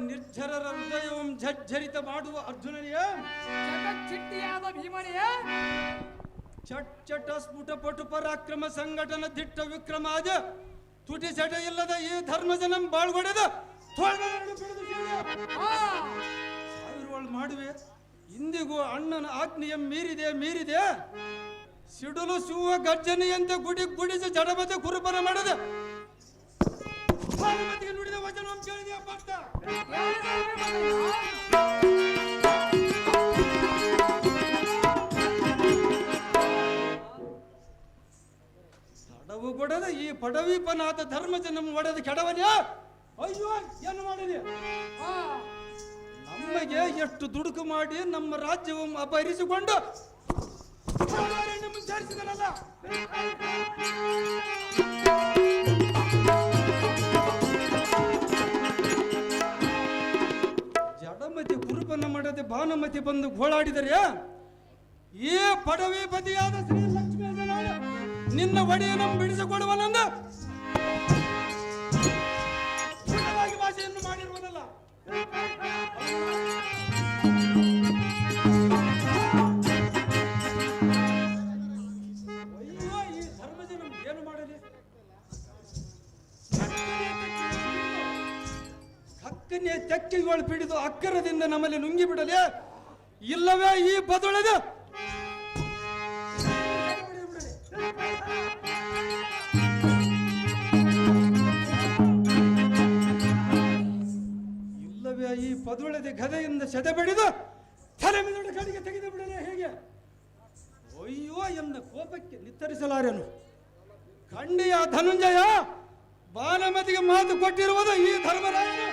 ನಿರ್ಜರರ ಹೃದಯಂ ಝಜ್ಜರಿತ ಮಾಡುವ ಅರ್ಜುನನಿಯೇ, ಚಿಟ್ಟಿಯಾದ ಭೀಮನಿಯೇ, ಚಟ್ ಚಟ ಸ್ಫುಟ ಪಟು ಪರಾಕ್ರಮ ಸಂಘಟನ ದಿಟ್ಟ ವಿಕ್ರಮಾದ ತುಟಿ ಚಟ ಇಲ್ಲದ ಈ ಧರ್ಮಜನಂ ಬಾಳ್ಗೊಡೆದ ಸಾವಿರವಳು ಮಾಡುವೆ. ಇಂದಿಗೂ ಅಣ್ಣನ ಆಜ್ಞೆಯ ಮೀರಿದೆ ಸಿಡಲು ಶಿವ ಗರ್ಜನೆಯಂತೆ ಗುಡಿಸಿ ಜಡಬತೆ ಕುರುಬನ ಮಾಡದ ನುಡಿದ ವಚನ ಕೇಳಿದೆಯಾ ಭಕ್ತ? ತಡವು ಕೊಡದ ಈ ಪಡವೀಪನಾಥ ಧರ್ಮಜನಂ ಒಡೆದ ಕೆಡವನ್ಯ. ಅಯ್ಯೋ ಏನು ಮಾಡಿದೆ? ನಮಗೆ ಎಷ್ಟು ದುಡುಕು ಮಾಡಿ ನಮ್ಮ ರಾಜ್ಯವನ್ನು ಅಪಹರಿಸಿಕೊಂಡು ಮುಂಚರಿಸಿದನಲ್ಲ. ಜಡಮತಿ ಕುರುಬನ ಮಾಡದೆ ಭಾನುಮತಿ ಬಂದು ಗೋಳಾಡಿದರೆ ಈ ಪಡವೀಪತಿಯಾದ ಶ್ರೀ ಲಕ್ಷ್ಮೀನಾರಾಯಣ ನಿನ್ನ ಒಡೆಯನ್ನು ಬಿಡಿಸಿಕೊಡುವನಂದ ಭಾಷೆಯನ್ನು ಮಾಡಿರುವುದಲ್ಲ. ಅಯ್ಯೋ ಈ ಧರ್ಮಜನ ಏನು ಮಾಡಲಿ? ಹಕ್ಕನ್ನೇ ತೆಕ್ಕಿಗಳು ಪಿಡಿದು ಅಕ್ಕರದಿಂದ ನಮ್ಮಲ್ಲಿ ನುಂಗಿ ಬಿಡಲಿ, ಇಲ್ಲವೇ ಈ ಬದೊಳೆದ ಈ ಪದುಳೆದ ಗದೆಯಿಂದ ಸೆದೆ ಬೆಳೆದು ತಲೆ ಮೇಲೊಡ ಕಡೆಗೆ ತೆಗೆದು ಬಿಡಲೇ ಹೇಗೆ? ಅಯ್ಯೋ ಎನ್ನ ಕೋಪಕ್ಕೆ ನಿತ್ತರಿಸಲಾರೆನು. ಖಂಡಿಯ ಧನುಂಜಯ ಭಾನುಮತಿಗೆ ಮಾತು ಕೊಟ್ಟಿರುವುದು ಈ ಧರ್ಮರಾಯನು.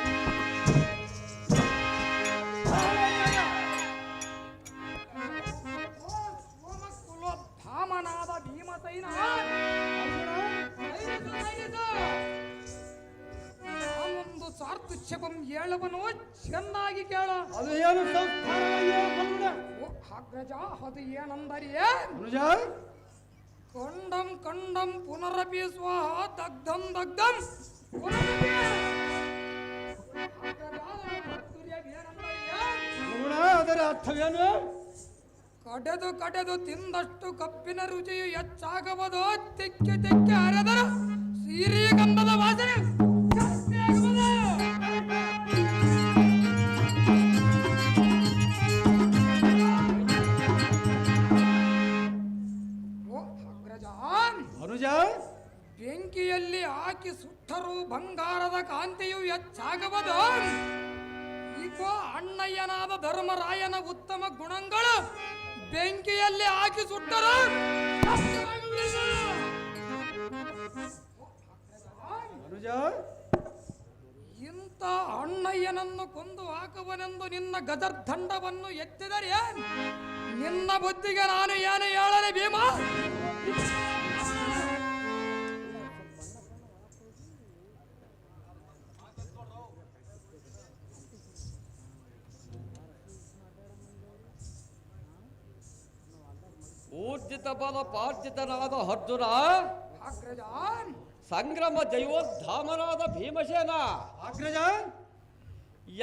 ಧಾಮನಾದ ಭೀಮಸೈನ ನಾನೊಂದು ಸಾರ್ಥುಚ್ಛಪಂ ಹೇಳುವನು ಚೆನ್ನಾಗಿ ಕೇಳ. ಅದು ಏನು ಅಗ್ರಜ ಅದು ಏನಂದರಿಯೇ? ಕಂಡಂ ಕಂಡಂ ಪುನರಪಿ ಸ್ವಾಹ ದಗ್ಧಂ ದಗ್ಧಂ ಅದರ ಅರ್ಥವೇನು? ಕಡೆದು ಕಡೆದು ತಿಂದಷ್ಟು ಕಪ್ಪಿನ ರುಚಿಯು ಹೆಚ್ಚಾಗಬಹುದು, ತೆಕ್ಕೆ ತೆಕ್ಕೆ ಹರಿದರ ಸಿರಿಗಂಧದ ವಾಸನೆ ಬೆಂಕಿಯಲ್ಲಿ ಹಾಕಿ ಸುಟ್ಟರೂ ಬಂಗಾರದ ಕಾಂತಿಯು ಹೆಚ್ಚಾಗಬಹುದು. ಈಗ ಅಣ್ಣಯ್ಯನಾದ ಧರ್ಮರಾಯನ ಉತ್ತಮ ಗುಣಗಳು ಬೆಂಕಿಯಲ್ಲಿ ಹಾಕಿ ಸುಟ್ಟರು ಇಂಥ ಅಣ್ಣಯ್ಯನನ್ನು ಕೊಂದು ಹಾಕುವನೆಂದು ನಿನ್ನ ಗದರ್ದಂಡವನ್ನು ಎತ್ತಿದರೆ ನಿನ್ನ ಬುದ್ಧಿಗೆ ನಾನು ಏನು ಹೇಳಲೆ ಭೀಮ? ಊರ್ಜಿತ ಬಲ ಪಾರ್ಜಿತನಾದ ಅರ್ಜುನ, ಅಗ್ರಜಾನ್ ಸಂಗ್ರಮ ಜಯೋದ್ಧಾಮನಾದ ಭೀಮಸೇನ, ಅಗ್ರಜಾನ್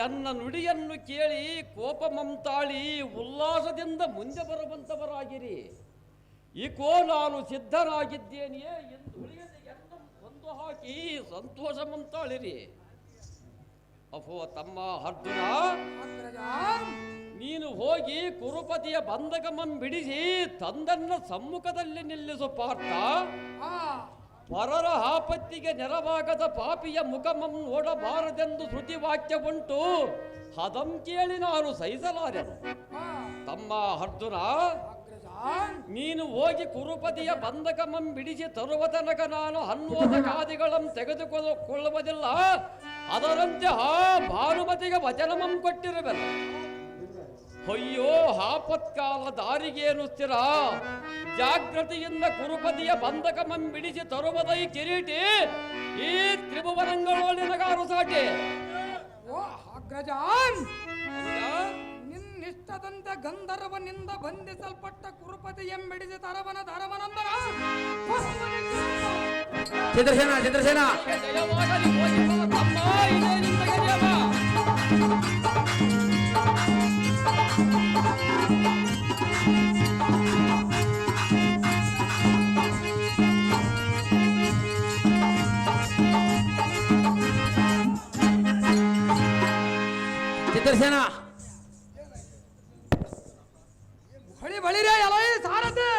ಎನ್ನ ನುಡಿಯನ್ನು ಕೇಳಿ ಕೋಪ ಮಮತಾಳಿ ಉಲ್ಲಾಸದಿಂದ ಮುಂದೆ ಬರುವಂತವರಾಗಿರಿ. ಈಕೋ ನಾನು ಸಿದ್ಧನಾಗಿದ್ದೇನೆಯೇ ಎಂದು ಉಳಿಯದೆ ಎನ್ನ ಕೊಂದು ಹಾಕಿ ಸಂತೋಷ ಮಂತಾಳಿರಿ. ಅಫೋ ತಮ್ಮ ಅರ್ಜುನ, ನೀನು ಹೋಗಿ ಕುರುಪತಿಯ ಬಂಧಕಮಂ ಬಿಡಿಸಿ ತಂದನ್ನ ಸಮ್ಮುಖದಲ್ಲಿ ನಿಲ್ಲಿಸು ಪಾರ್ಥ. ಪರರ ಆಪತ್ತಿಗೆ ನೆರವಾಗದ ಪಾಪಿಯ ಮುಖಮಂ ನೋಡಬಾರದೆಂದು ಶ್ರುತಿ ವಾಕ್ಯ ಉಂಟು, ಹದಂ ಕೇಳಿ ನಾನು ಸಹಿಸಲಾರೆನು. ತಮ್ಮ ಅರ್ಜುನ, ನೀನು ಹೋಗಿ ಕುರುಪತಿಯ ಬಂಧಕಮಂ ಬಿಡಿಸಿ ತರುವ ತನಕ ನಾನು ಹನ್ವೋದಕಾದಿಗಳನ್ನು ತೆಗೆದುಕೊಳ್ಳುವುದಿಲ್ಲ. ಅದರಂತೆ ಭಾನುಮತಿಗೆ ವಚನಮಂ ಕೊಟ್ಟಿರುವೆನು. ಅಯ್ಯೋ ಆಪತ್ಕಾಲ ದಾರಿಗೇನು ಸ್ಥಿರ, ಜಾಗೃತಿಯಿಂದ ಕುರುಪತಿಯ ಬಂಧಕಮಂ ಬಿಡಿಸಿ ತರುವುದೈ ಕಿರೀಟಿ, ಈ ತ್ರಿಭುವನಗಳೊಳಗಾರು ಸಾಟಿ. ಅಗ್ರಜಾನ್, ನಿನ್ನಿಷ್ಟದಂತೆ ಗಂಧರ್ವನಿಂದ ಬಂಧಿಸಲ್ಪಟ್ಟ ಕುರುಪತಿ ಎಂಬಿಡಿಸಿ ತರವನ ಧರವನಂದರ ಚಂದ್ರಸೇನ ಜಯವಾಗಲಿ. ಚಿತ್ರಸೇನ ಬಳಿರೇ ಎಲೈ ಸಾರಥಿ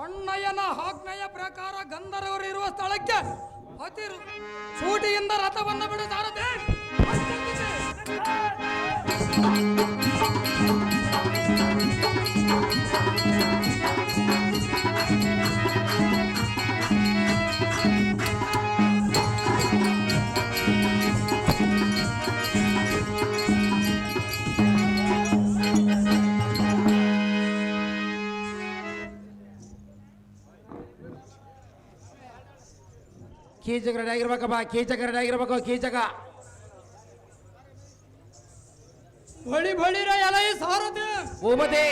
ಅಣ್ಣಯ್ಯನ ಆಜ್ಞೆಯ ಪ್ರಕಾರ ಗಂಧರ್ವರು ಇರುವ ಸ್ಥಳಕ್ಕೆ ಸೂಟಿಯಿಂದ ರಥವನ್ನು ಬಿಡು ಸಾರಥಿ. ಕೀಚಕ ರೆಡಿ ಆಗಿರ್ಬೇಕಪ್ಪ, ಕೀಚಕ ರೆಡಿ ಆಗಿರ್ಬೇಕು, ಕೀಚಕ. ಬಳಿರ ಎಲೈ ಸಾರಥಿ ಭೂಪತಿ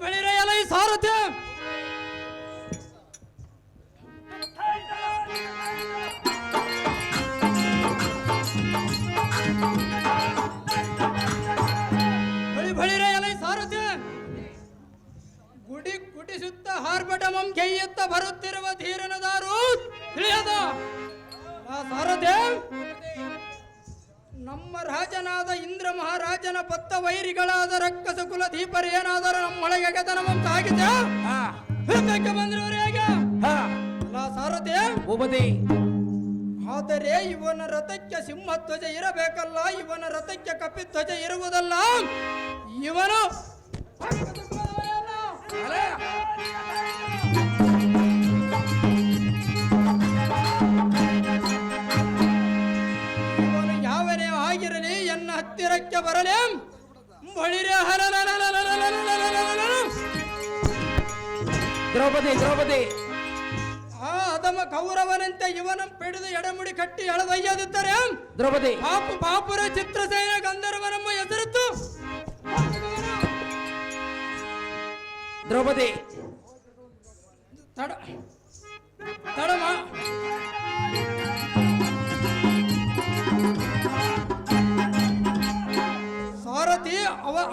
ಬಳಿರ ಎಲೈ ಸಾರಥಿ ಬಳಿರ ಎಲೈ ಸಾರಥಿ ಗುಡಿ ಕುಟಿಸುತ್ತ ಹಾರ್ಬಟಮಂ ಕೆಯ್ಯುತ್ತ ಬರುತ್ತಿರುವ ಧೀರನದಾರು ತಿಳಿಯದ ಆ ಸಾರಥಿ ನಮ್ಮ ರಾಜನಾದ ಇಂದ್ರ ಮಹಾರಾಜನ ಪತ್ತ ವೈರಿಗಳಾದ ರಕ್ಕಸ ಕುಲ ದೀಪರೇನಾದರೂ ನಮ್ಮೊಳಗೆ ಗೆತನಮಂ ಸಾಗಿದೆ ಯುದ್ಧಕ್ಕೆ ಬಂದಿರೋರು ಹೇಗೆ ಅಲ್ಲ ಸಾರಥಿ ಭೂಪತಿ. ಆದರೆ ಇವನ ರಥಕ್ಕೆ ಸಿಂಹಧ್ವಜ ಇರಬೇಕಲ್ಲ, ಇವನ ರಥಕ್ಕೆ ಕಪಿಧ್ವಜ ಇರುವುದಲ್ಲ. ಇವನು ಇವನು ಯಾವನೇ ಆಗಿರಲಿ ಎನ್ನ ಹತ್ತಿರಕ್ಕೆ ಬರಲಿ. ಬಳಿರೆ ದ್ರೌಪದಿ ಆ ಅಧಮ ಕೌರವನಂತೆ ಇವನ ಪಿಡಿದು ಎಡಮುಡಿ ಕಟ್ಟಿ ಎಳೆದೊಯ್ಯದಿದ್ದರೆ ದ್ರೌಪದಿ ಪಾಪುರ ಚಿತ್ರಸೇನ ಗಂಧರ್ವನಮ್ಮ ಹೆಸರಿತ್ತು. ದ್ರೌಪದಿ ತಡಮ ಸಾರಥಿ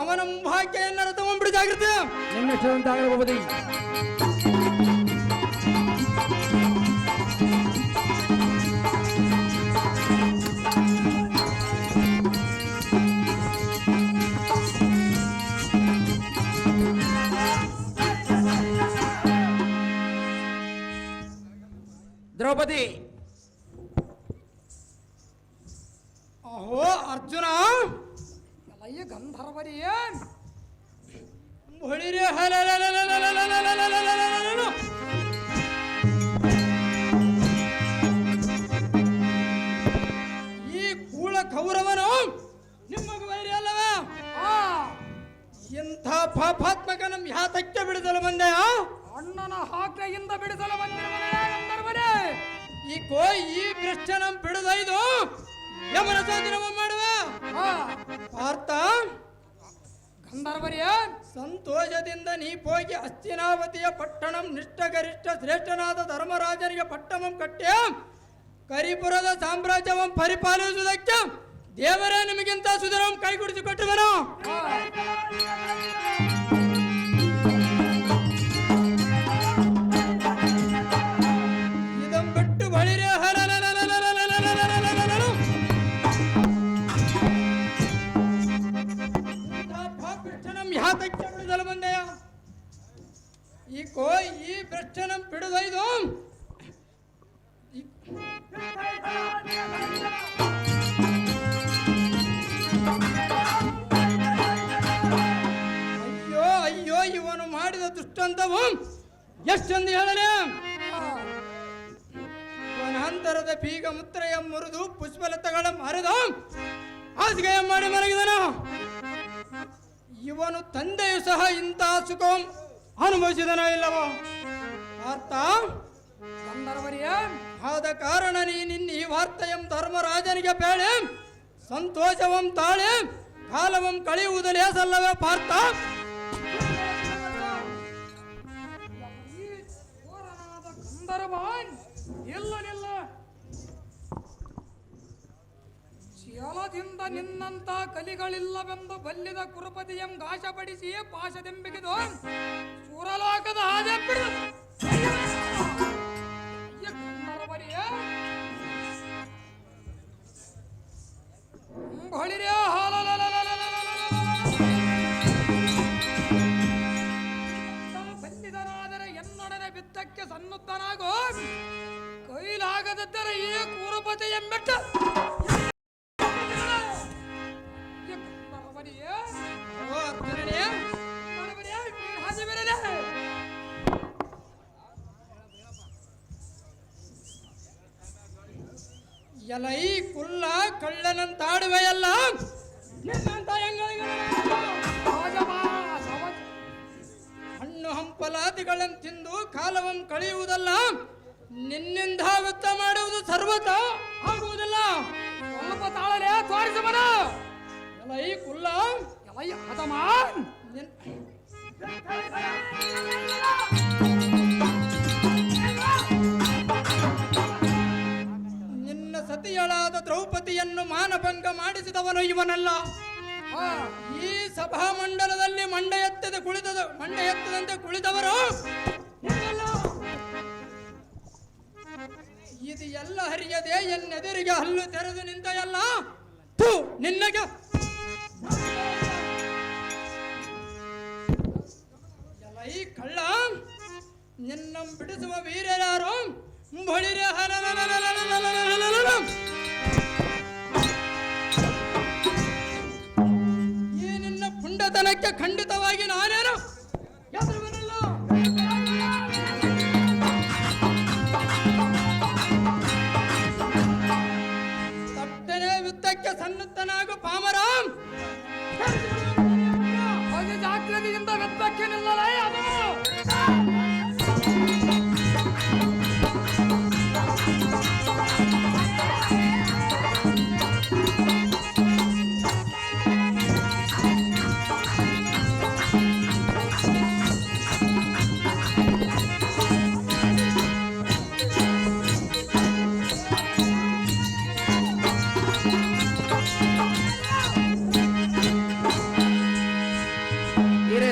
ಅವನ ಭಾಗ್ಯೆಯನ್ನ ರಥವಂಬಿಡಿ ಜಾಗೃತಿ. ನಿಮ್ಮ ಹೆಸರಂತಾಗಲಿ ಭೂಪತಿ. ದ್ರೌಪದಿ ಅಹೋ ಅರ್ಜುನ ಗಂಧರ್ವರಿಯೇ ಬಳಿರೆ ಈ ಕೂಳ ಕೌರವನು ನಿಮಗೆ ವೈರಿ ಅಲ್ಲವೇ? ಇಂಥ ಪಾಪಾತ್ಮಕ ನಮ್ಮ ಯಾತಕ್ಕೆ ಬಿಡಿಸಲು ಬಂದೆಯ? ಅಣ್ಣನ ಆಜ್ಞೆಯಿಂದ ಬಿಡಿಸಲು ಬಂದಿರುವನೇ ಈ ಭ್ರಷ್ಟನ ಬಿಡದೈದು ಯಮನ ಸಾಧನವ ಮಾಡುವ ಪಾರ್ಥ ಗಂಧರ್ವರಿಯ ಸಂತೋಷದಿಂದ ನೀ ಹೋಗಿ ಹಸ್ತಿನಾವತಿಯ ಪಟ್ಟಣಂ ನಿಷ್ಠಗರಿಷ್ಠ ಶ್ರೇಷ್ಠನಾದ ಧರ್ಮರಾಜನಿಗೆ ಪಟ್ಟಮಂ ಕಟ್ಟಿ ಕರಿಪುರದ ಸಾಮ್ರಾಜ್ಯವಂ ಪರಿಪಾಲಿಸುವುದಕ್ಕೆ ದೇವರೇ ನಿಮಗಿಂತ ಸುಧರಂ ಕೈಗೂಡಿಸಿಕೊಟ್ಟವನು. ಇದಂ ಬಿಟ್ಟು ಬಳಿರೆ ಯಾತಕ್ಕೆ ಬಿಡುದಲು ಬಂದೆಯ? ಈ ಭ್ರಷ್ಟನಂ ಬಿಡುದೈದು ಅಯ್ಯೋ ಅಯ್ಯೋ ಇವನು ಮಾಡಿದ ದುಷ್ಟಂತವು ಎಷ್ಟೊಂದು ಹೇಳಲೇ. ವನಾಂತರದ ಬೀಗ ಮುತ್ರೆಯ ಮುರಿದು ಪುಷ್ಪಲತೆಗಳ ಮರೆದು ಹಾಸಿಗೆ ಮಾಡಿ ಮಲಗಿದನು. ಇವನು ತಂದೆಯು ಸಹ ಇಂತಹ ಸುಖ ಅನುಭವಿಸಿದನೋ ಇಲ್ಲವೋ? ಅರ್ಥ ಆದ ಕಾರಣ ನಿನ್ನ ಈ ವಾರ್ತೆಯಂ ಧರ್ಮರಾಜನಿಗೆ ಬೇಳೆ ಸಂತೋಷವಂ ತಾಳೆ ಕಾಲವಂ ಕಳೆಯುವುದು ಲೇಸಲ್ಲವೇ ಪಾರ್ಥ? ರಾಜಭಾನ್ ಇಲ್ಲ ನಿಲ್ಲ. ಛಲದಿಂದ ನಿನ್ನಂತ ಕಲಿಗಳಿಲ್ಲವೆಂದು ಬಲ್ಲಿದ ಕುರುಪತಿಯಂ ಘಾಷಪಡಿಸಿ ಪಾಶದೆಂಬಿಗಿದು ಸುರಲೋಕದ ಹಾದೆ ಹೊಳಿರೇ ಬಲ್ಲಿದನಾದರೆ ಎನ್ನೊಡನೆ ಬಿತ್ತಕ್ಕೆ ಸನ್ನುತ್ತನಾಗೋ ಕೈಲಾಗದಿದ್ದರೆ ಈ ಕುರುಪತಿ ಎಂಬೆಟ್ಟ ಎಲೈ ಕುಲ್ಲ ಕಳ್ಳನಂತಾಡುವೆಯಲ್ಲ ನಿನ್ನಂತ ಹಣ್ಣು ಹಂಪಲಾದಿಗಳನ್ನು ತಿಂದು ಕಾಲವಂ ಕಳೆಯುವುದಲ್ಲ, ನಿನ್ನಿಂದ ವ್ಯಕ್ತ ಮಾಡುವುದು ಸರ್ವತ ಆಗುವುದಿಲ್ಲ. ಸ್ವಲ್ಪ ತಾಳಲೇ ತೋರಿಸಬನ ಎಲೈ ಕುಲ್ಲ ಎಲೈ ಹತಮ ನಿನ್ನ ಸತಿಯಳಾದ ದ್ರೌಪದಿಯನ್ನು ಮಾನಭಂಗ ಮಾಡಿಸಿದವನು ಇವನಲ್ಲ. ಈ ಸಭಾಮಂಡಲದಲ್ಲಿ ಮಂಡ ಎತ್ತದಂತೆ ಕುಳಿತವರು ಇದು ಎಲ್ಲ ಹರಿಯದೆ ಎನ್ನೆದುರಿಗೆ ಹಲ್ಲು ತೆರೆದು ನಿಂತ ಎಲ್ಲ ನಿನ್ನಗೆ ಈ ಕಳ್ಳ ನಿನ್ನ ಬಿಡಿಸುವ ವೀರ್ಯರಾರು ಬಳಿರೆ ಈ ನಿನ್ನ ಪುಂಡತನಕ್ಕೆ ಖಂಡಿತವಾಗಿ ನಾನೇನು ಎದುರುವನಲ್ಲ. ತಟ್ಟನೆ ಯುದ್ಧಕ್ಕೆ ಸನ್ನದ್ಧನಾಗು ಪಾಮರಾಮ್. ಜಾಗ್ರತೆಯಿಂದ ಯುದ್ಧಕ್ಕೆ ನಿಲ್ಲಲೇ ಅದು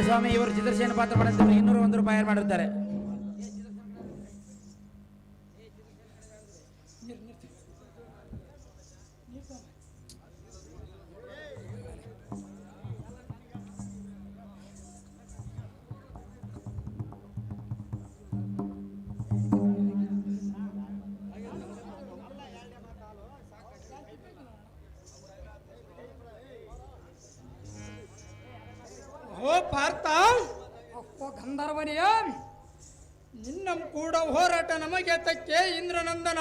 ಸ್ವಾಮಿ ಇವರು ಚಿತ್ರಸೇನ ಪಾತ್ರ ಮಾಡಿದ್ರು 201 ರೂಪಾಯಿ ಮಾಡಿರ್ತಾರೆ. ಓ ಪಾರ್ಥ, ಗಂಧರ್ವನಿಯ ನಿನ್ನ ಕೂಡ ಹೋರಾಟ ನಮಗೆ ತಕ್ಕೆ ಇಂದ್ರನಂದನ.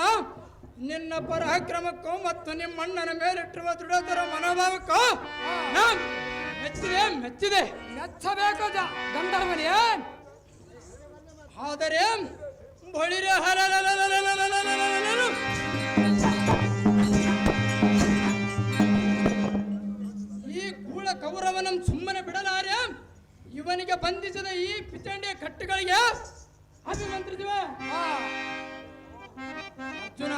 ನಿನ್ನ ಪರಾಕ್ರಮಕ್ಕೂ ಮತ್ತು ನಿಮ್ಮಣ್ಣನ ಮೇಲಿಟ್ಟಿರುವ ದೃಢತರ ಮನೋಭಾವಕ್ಕೂ ಮೆಚ್ಚಿದೆ ಮೆಚ್ಚಬೇಕು ಗಂಧರ್ವನಿಯ. ಆದರೆ ಬಳಿರೆ ಈ ಕೂಳ ಕೌರವನ ಸುಮ್ಮನೆ ಬಿಡಲಾರೆ. ಇವನಿಗೆ ಬಂಧಿಸಿದ ಈ ಪಿಚಂಡಿಯ ಕಟ್ಟುಗಳಿಗೆ ಅಭಿಮಂತ್ರಿಸಿವೆ. ಅರ್ಜುನ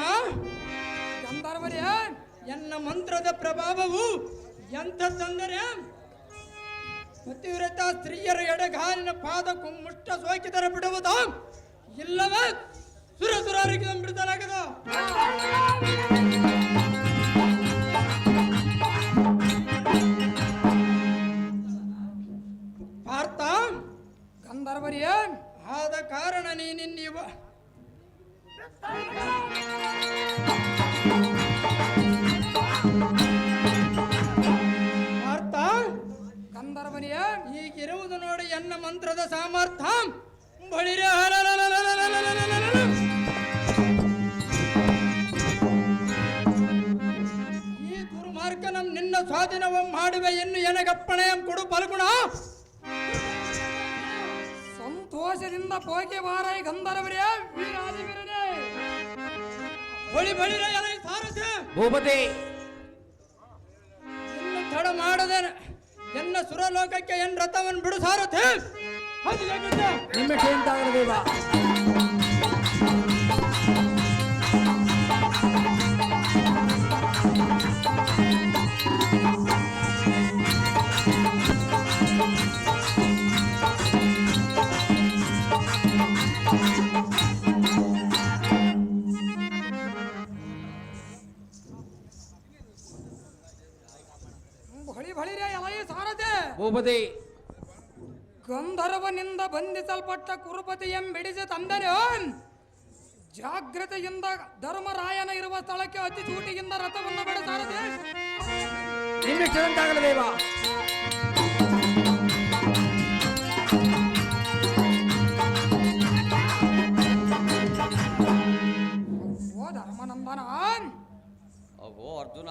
ಗಂಧರ್ವರೇ, ಎನ್ನ ಮಂತ್ರದ ಪ್ರಭಾವವು ಎಂಥದ್ದಂದರೆ ಪತಿವ್ರತ ಸ್ತ್ರೀಯರ ಎಡಗಾಲಿನ ಪಾದಕ್ಕೂ ಮುಷ್ಟ ಸೋಕಿದರ ಬಿಡುವುದು ಇಲ್ಲವೇ ಸುರಸುರರಿಗೆ ಬಿಡುತ್ತಲಾಗದ. ಪಾರ್ಥ ಗಂಧರ್ವರಿಯ ಆದ ಕಾರಣ ನೀನಿನ್ನಿವ ಪಾರ್ಥ ಗಂಧರ್ವರಿಯ ಈಗಿರುವುದು ನೋಡಿ ಎನ್ನ ಮಂತ್ರದ ಸಾಮರ್ಥ್ಯ. ಬಳಿರೆ ಈ ದುರ್ಮಾರ್ಗನಂ ನಿನ್ನ ಸ್ವಾಧೀನವಂ ಮಾಡುವೆ ಎನ್ನು ಎನಗಪ್ಪಣೆಯಂ ಕೊಡು ಪಲ್ಗುಣ. ಸಂತೋಷದಿಂದ ಹೋಗಿ ಮಾರಾಯ ಗಂಧರ್ವರೇ, ವೀರಾದಿ ವೀರನೇ. ಹೊಳಿ ಬಳಿರ ಎಲೈ ಸಾರಥಿ ಭೂಪತಿ, ಇನ್ನು ತಡ ಮಾಡದೆ ಎನ್ನ ಸುರಲೋಕಕ್ಕೆ ಎನ್ ರಥವನ್ನು ಬಿಡು ಸಾರಥಿ. ನಿಮ್ಮ ದ್ರೌಪದಿ ಗಂಧರ್ವನಿಂದ ಬಂಧಿಸಲ್ಪಟ್ಟ ಕುರುಪತಿ ಎಂಬಿಡಿಸಿ ತಂದನು. ಜಾಗ್ರತೆಯಿಂದ ಧರ್ಮರಾಯನ ಇರುವ ಸ್ಥಳಕ್ಕೆ ಅತಿ ಚೂಟಿಯಿಂದ ರಥವನ್ನು ಬೆಳೆಸಾರದೆ. ನಿನ್ನಿಷ್ಟದಂತಾಗಲಿ ದೇವ. ಓ ಧರ್ಮನಂದನ, ಅಗೋ ಅರ್ಜುನ,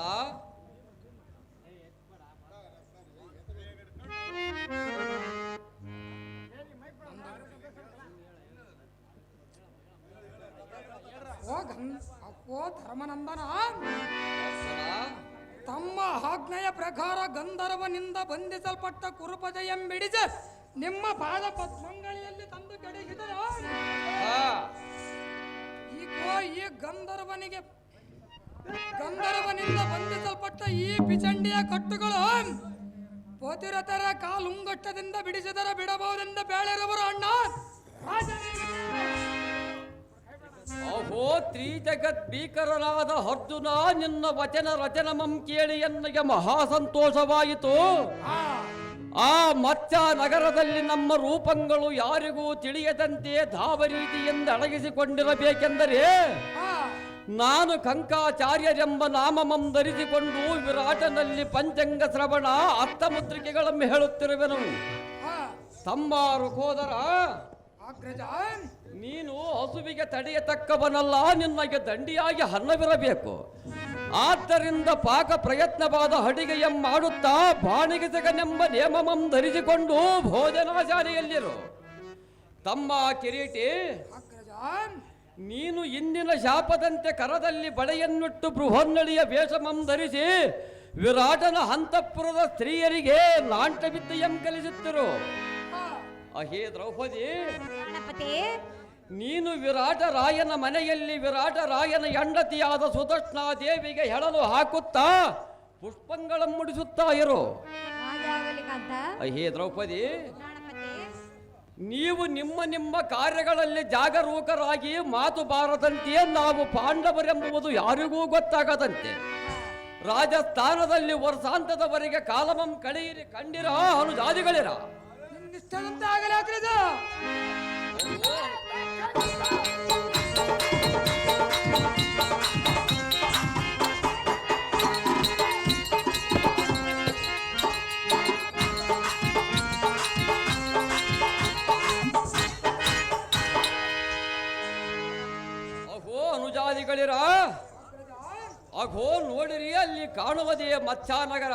ಓ ಧರ್ಮನಂದನ, ತಮ್ಮ ಆಜ್ಞೆಯ ಪ್ರಕಾರ ಗಂಧರ್ವನಿಂದ ಬಂಧಿಸಲ್ಪಟ್ಟ ಕುರುಪತಿ ಎಂಬಿಡಿಸ ನಿಮ್ಮ ಪಾದ ಪದ್ಮಂಗಳಿಯಲ್ಲಿ ತಂದು ಕೆಡಹಿದರು. ಈ ಗಂಧರ್ವನಿಂದ ಬಂಧಿಸಲ್ಪಟ್ಟ ಈ ಪಿಚಂಡಿಯ ಕಟ್ಟುಗಳು ಪತಿರತರ ಕಾಲುಂಗಟ್ಟದಿಂದ ಬಿಡಿಸಿದರೆ ಬಿಡಬಹುದೆಂದು ಬೇಳೆರವರು ಅಣ್ಣ. ಅಹೋ ತ್ರಿಜಗತ್ ಭೀಕರನಾದ ಅರ್ಜುನ, ನಿನ್ನ ವಚನ ರಚನಮಂ ಕೇಳಿ ಎನ್ನಗೆ ಮಹಾ ಸಂತೋಷವಾಯಿತು. ಆ ಮತ್ಸ್ಯ ನಗರದಲ್ಲಿ ನಮ್ಮ ರೂಪಗಳು ಯಾರಿಗೂ ತಿಳಿಯದಂತೆ ಧಾವ ರೀತಿಯಿಂದ ಅಡಗಿಸಿಕೊಂಡಿರಬೇಕೆಂದರೆ ನಾನು ಕಂಕಾಚಾರ್ಯರೆಂಬ ನಾಮಮಂ ಧರಿಸಿಕೊಂಡು ವಿರಾಟನಲ್ಲಿ ಪಂಚಂಗ ಶ್ರವಣ ಅರ್ಥಮುದ್ರಿಕೆಗಳನ್ನು ಹೇಳುತ್ತಿರುವೆನು. ತಮ್ಮ ರುಕೋದರ, ನೀನು ಹಸುವಿಗೆ ತಡೆಯತಕ್ಕವನಲ್ಲ, ನಿನ್ನಗೆ ದಂಡಿಯಾಗಿ ಹನ್ನವಿರಬೇಕು. ಆದ್ದರಿಂದ ಪಾಕ ಪ್ರಯತ್ನವಾದ ಅಡಿಗೆಯ ಮಾಡುತ್ತಾ ಬಾಣಿಗೆಸಗನೆಂಬ ನೇಮಮಂ ಧರಿಸಿಕೊಂಡು ಭೋಜನಾಶಾಲೆಯಲ್ಲಿರು. ತಮ್ಮ ಕಿರೀಟಿ, ನೀನು ಇಂದಿನ ಶಾಪದಂತೆ ಕರದಲ್ಲಿ ಬಳೆಯನ್ನಿಟ್ಟು ಬೃಹನ್ನಳಿಯ ವೇಷಮಂ ಧರಿಸಿ ವಿರಾಟನ ಅಂತಃಪುರದ ಸ್ತ್ರೀಯರಿಗೆ ನಾಂಟವಿದ್ಯೆಯಂ ಕಲಿಸುತ್ತಿರು. ಅಹೇ ದ್ರೌಪದಿ, ನೀನು ವಿರಾಟ ರಾಯನ ಮನೆಯಲ್ಲಿ ವಿರಾಟ ರಾಯನ ಹೆಂಡತಿಯಾದ ಸುದರ್ಶನಾ ದೇವಿಗೆ ಹೆಳಲು ಹಾಕುತ್ತಾ ಪುಷ್ಪಗಳನ್ನು ಮುಡಿಸುತ್ತಾ ಇರು. ಅಹೇ ದ್ರೌಪದಿ, ನೀವು ನಿಮ್ಮ ನಿಮ್ಮ ಕಾರ್ಯಗಳಲ್ಲಿ ಜಾಗರೂಕರಾಗಿ ಮಾತು ಬಾರದಂತೆ ನಾವು ಪಾಂಡವರೆಂಬುದು ಯಾರಿಗೂ ಗೊತ್ತಾಗದಂತೆ ರಾಜಸ್ಥಾನದಲ್ಲಿ ವರ್ಷಾಂತದವರೆಗೆ ಕಾಲಮಂ ಕಳೆಯಿರಿ ಕಂಡಿರ ಅನುಜಾದಿಗಳಿರ. ಅಹೋ ಅನುಜಾದಿಗಳಿರ, ಅಘೋ ನೋಡಿರಿ, ಅಲ್ಲಿ ಕಾಣುವುದೇ ಮತ್ಸ್ಯಾನಗರ.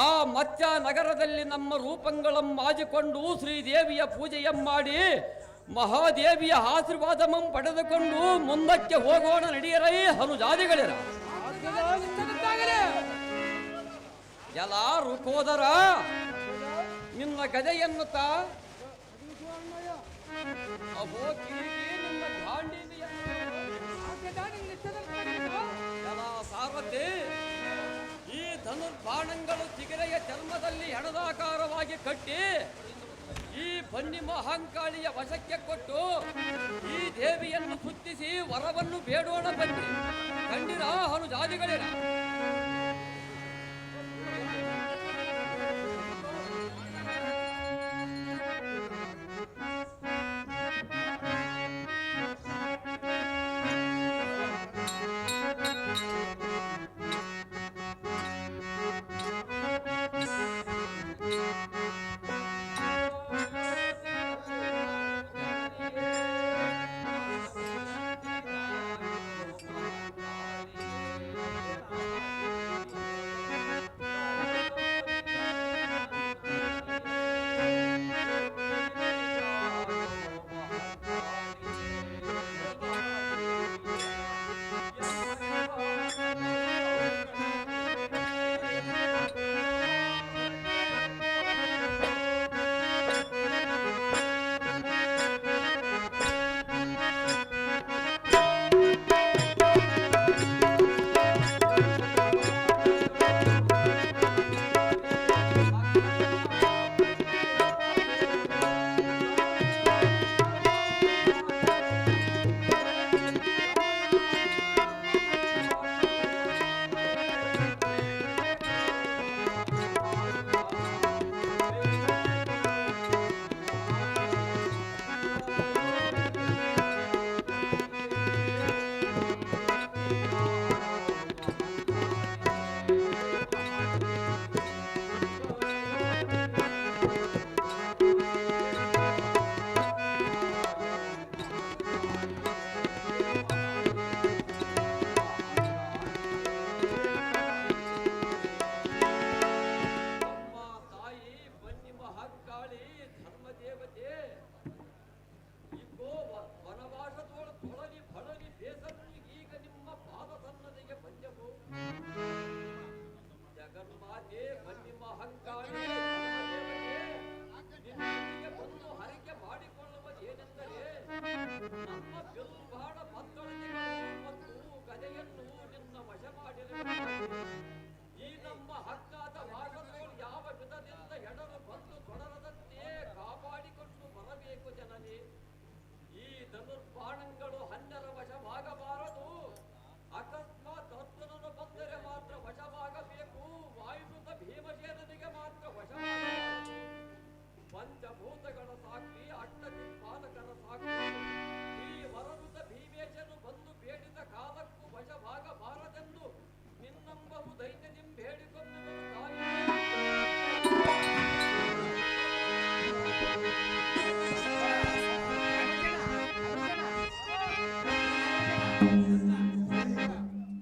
ಆ ಮತ್ಸ್ಯ ನಗರದಲ್ಲಿ ನಮ್ಮ ರೂಪಗಳನ್ನು ಮಾಜಿಕೊಂಡು ಶ್ರೀದೇವಿಯ ಪೂಜೆಯಂ ಮಾಡಿ ಮಹಾದೇವಿಯ ಆಶೀರ್ವಾದಮಂ ಪಡೆದುಕೊಂಡು ಮುಂದಕ್ಕೆ ಹೋಗೋಣ, ನಡೆಯರೈ ಅನುಜಾದಿಗಳಿರ. ಎಲ್ಲ ರುಕೋದರ, ನಿನ್ನ ಗದೆಯನ್ನುತ್ತ ಅಹೋ ಕಿರೀಟಿ, ನಿನ್ನ ಎಲ್ಲ ಸಾರಥಿ, ಈ ಧನುರ್ಬಾಣಗಳು ಚಿಗರೆಯ ಚರ್ಮದಲ್ಲಿ ಹೆಣದಾಕಾರವಾಗಿ ಕಟ್ಟಿ ಈ ಬನ್ನಿ ಮಹಾಂಕಾಳಿಯ ವಶಕ್ಕೆ ಕೊಟ್ಟು ಈ ದೇವಿಯನ್ನು ಸುತ್ತಿಸಿ ವರವನ್ನು ಬೇಡೋಣ ಬನ್ನಿ ಕಂಡಿರ ಅನುಜಾದಿಗಳಿರ.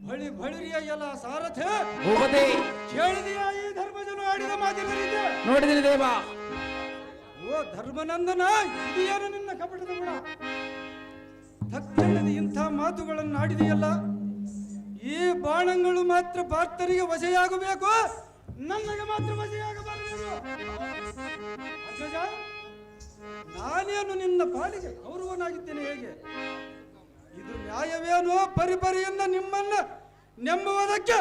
ಬಳಿ ಬಳಿರಿಯ ಎಲ್ಲ ಸಾರಥೆ ಭೂಪತಿ ಕೇಳಿದೆಯಾ ಈ ಧರ್ಮಜನು ಆಡಿದ ಮಾತಿನಲ್ಲಿದೆ? ನೋಡಿದಿರಿ ದೇವ. ಓ ಧರ್ಮನಂದನ, ಇದು ಏನು ನಿನ್ನ ಕಪಟದ ಗುಣ? ತಕ್ಷಣದ ಇಂಥ ಮಾತುಗಳನ್ನು ಆಡಿದೆಯಲ್ಲ. ಈ ಬಾಣಗಳು ಮಾತ್ರ ಪಾರ್ಥರಿಗೆ ವಶೆಯಾಗಬೇಕು, ನನಗೆ ಮಾತ್ರ ವಶೆಯಾಗಬಾರದು. ಅಗ್ರಜ, ನಾನೇನು ನಿನ್ನ ಪಾಲಿಗೆ ಗೌರವನಾಗಿದ್ದೇನೆ ಹೇಗೆ? ಇದು ನ್ಯಾಯವೇನೋ? ಪರಿಪರಿಯಿಂದ ನಿಮ್ಮನ್ನ ನೆಮ್ಮುವುದಕ್ಕೆ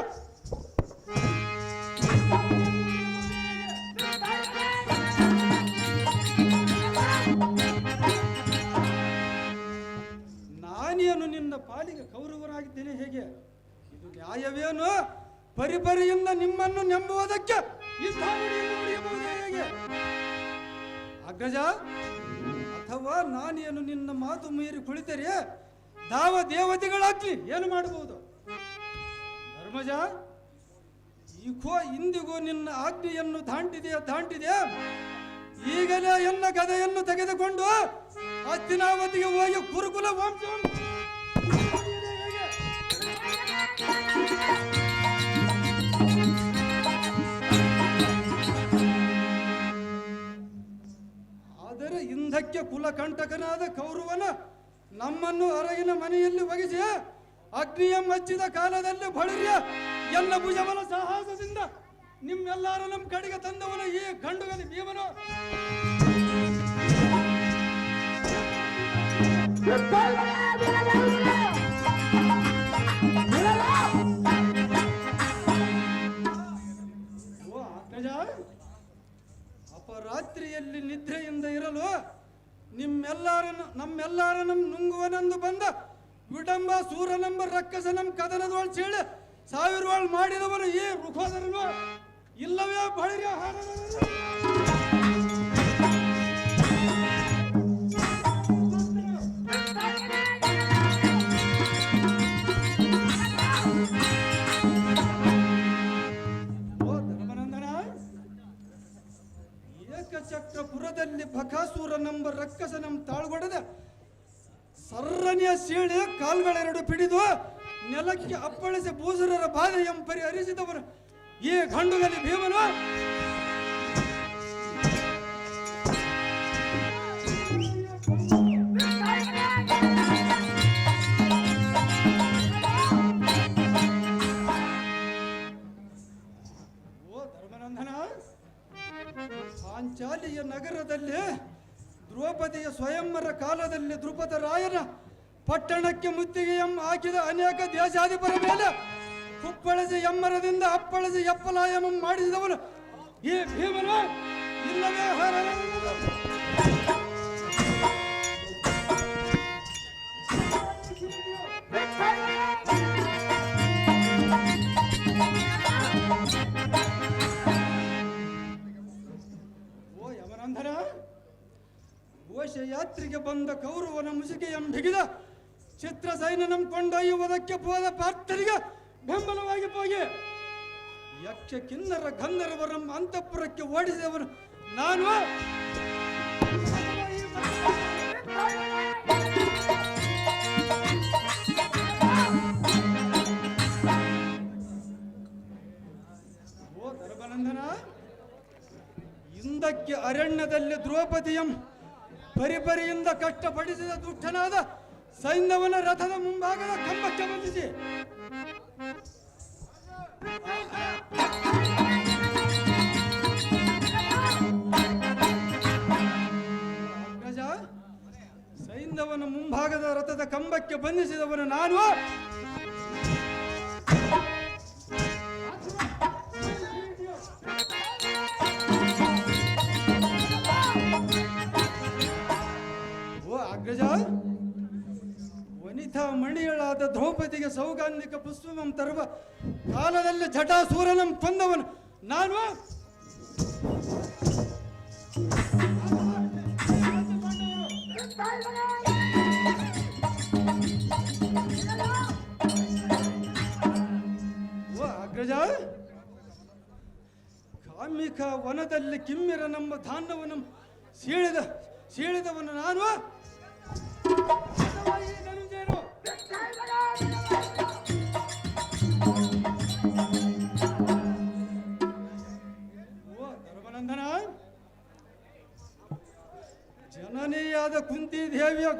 ನಾನೇನು ನಿನ್ನ ಪಾಲಿಗೆ ಗೌರವನಾಗಿದ್ದೇನೆ ಹೇಗೆ? ಇದು ನ್ಯಾಯವೇನೋ? ಪರಿಪರಿಯಿಂದ ನಿಮ್ಮನ್ನು ನೆಮ್ಮುವುದಕ್ಕೆ ಇಂಥ ನುಡಿಯನ್ನು ನುಡಿಯಬಹುದೇ ಹೇಗೆ? ಅಗ್ರಜ, ಅಥವಾ ನಾನೇನು ನಿನ್ನ ಮಾತು ಮೀರಿ ಕುಳಿತರೆ ದಾವ ದೇವತೆಗಳಾಗ್ಲಿ ಏನು ಮಾಡಬಹುದು? ಧರ್ಮಜ, ಈಗೋ ಇಂದಿಗೂ ನಿನ್ನ ಆಜ್ಞೆಯನ್ನು ದಾಂಟಿದೆ. ಈಗಲೇ ಎನ್ನ ಗದೆಯನ್ನು ತೆಗೆದುಕೊಂಡು ಹಸ್ತಿನಾವತಿಗೆ ಹೋಗಿ ಕುರುಕುಲ ವಂಶವನ್ನು ಹೇಗೆ? ಆದರೆ ಇಂದಕ್ಕೆ ಕುಲಕಂಟಕನಾದ ಕೌರವನ ನಮ್ಮನ್ನು ಹೊರಗಿನ ಮನೆಯಲ್ಲಿ ಒಗಿಸಿ ಅಗ್ನಿಯ ಮಚ್ಚಿದ ಕಾಲದಲ್ಲಿ ಬಳಿರಿಯ ಎಲ್ಲ ಭುಜಬಲ ಸಾಹಸದಿಂದ ನಿಮ್ಮೆಲ್ಲರೂ ನಮ್ಮ ಕಡೆಗೆ ತಂದವನ ಈ ಗಂಡುಗಲಿ ಭೀಮನು ಓ ಅಗ್ರಜ, ಅಪರಾತ್ರಿಯಲ್ಲಿ ನಿದ್ರೆಯಿಂದ ಇರಲು ನಮ್ಮೆಲ್ಲರನ್ನು ನುಂಗುವನೆಂದು ಬಂದ ವಿಡಂಬ ಸೂರನೆಂಬ ರಕ್ಕಸನಂ ಕದನದೊಳ್ ಚೇಳಿ ಸಾವಿರವಾಳ್ ಮಾಡಿದವನು ಈ ರುಖೋದರನು ಇಲ್ಲವೇ ಬಳಿಗೆ ಓ ಧರ್ಮನಂದನ, ಏಕಚಕ್ರಪುರದಲ್ಲಿ ಬಕಾಸೂರನೆಂಬ ರಕ್ಕಸನಂ ತಾಳ್ಗೊಡದ ಸರ್ರನೆಯ ಸೀಳಿ ಕಾಲ್ಗಳೆರಡು ಪಿಡಿದು ನೆಲಕ್ಕೆ ಅಪ್ಪಳಿಸಿ ಭೂಸುರರ ಬಾಧೆ ಎಂಪರಿ ಹರಿಸಿದವರು ಈ ಗಂಡುಗಲಿ ಭೀಮನು ಓ ಧರ್ಮನಂದನ, ಪಾಂಚಾಲಿಯ ನಗರದಲ್ಲಿ ದ್ರೌಪದಿಯ ಸ್ವಯಂವರ ಕಾಲದಲ್ಲಿ ದ್ರುಪದ ರಾಯನ ಪಟ್ಟಣಕ್ಕೆ ಮುತ್ತಿಗೆಯಂ ಹಾಕಿದ ಅನೇಕ ದೇಶಾಧಿಪರ ಮೇಲೆ ಕುಪ್ಪಳಿಸಿ ಎಮ್ಮರದಿಂದ ಅಪ್ಪಳಿಸಿ ಎಪ್ಪಲಾಯಮಂ ಮಾಡಿಸಿದವನು ಈ ಭೀಮನು ಇಲ್ಲವೇ ಓ ಯಮನಂದನ, ಘೋಷಯಾತ್ರೆಗೆ ಬಂದ ಕೌರವನ ಮುಸುಕೆಯಂ ಬಿಗಿದ ಚಿತ್ರಸೈನ್ಯನಂ ಕೊಂಡೊಯ್ಯುವುದಕ್ಕೆ ಹೋದ ಪಾರ್ಥರಿಗೆ ಬೆಂಬಲವಾಗಿ ಹೋಗಿ ಯಕ್ಷ ಕಿನ್ನರ ಗಂಧರ್ವರಂ ಅಂತಃಪುರಕ್ಕೆ ಓಡಿಸಿದವನು ನಾನು. ಓ ಧರ್ಮನಂದನ, ಇಂದಕ್ಕೆ ಅರಣ್ಯದಲ್ಲಿ ದ್ರೌಪದಿಯಂ ಪರಿಪರಿಯಿಂದ ಕಷ್ಟಪಡಿಸಿದ ದುಷ್ಟನಾದ ಸೈನ್ಯವನ ರಥದ ಮುಂಭಾಗದ ಕಂಬಕ್ಕೆ ಬಂದಿಸಿ ಅಗ್ರಜ, ಸೈನ್ಯವನ ಮುಂಭಾಗದ ರಥದ ಕಂಬಕ್ಕೆ ಬಂಧಿಸಿದವನು ನಾನು. ಓ ಅಗ್ರಜ, ವನಿತಾ ಮಣಿಗಳಾದ ದ್ರೌಪದಿಗೆ ಸೌಗಂಧಿಕ ಪುಷ್ಪಂ ತರುವ ಕಾಲದಲ್ಲಿ ಜಟಾಸೂರನಂ ಕೊಂದವನು ನಾನು. ಓ ಅಗ್ರಜ, ಕಾಮಿಕ ವನದಲ್ಲಿ ಕಿಮ್ಮಿರನೆಂಬ ಧಾನ್ಯವನ್ನು ಸೀಳಿದವನು ನಾನು.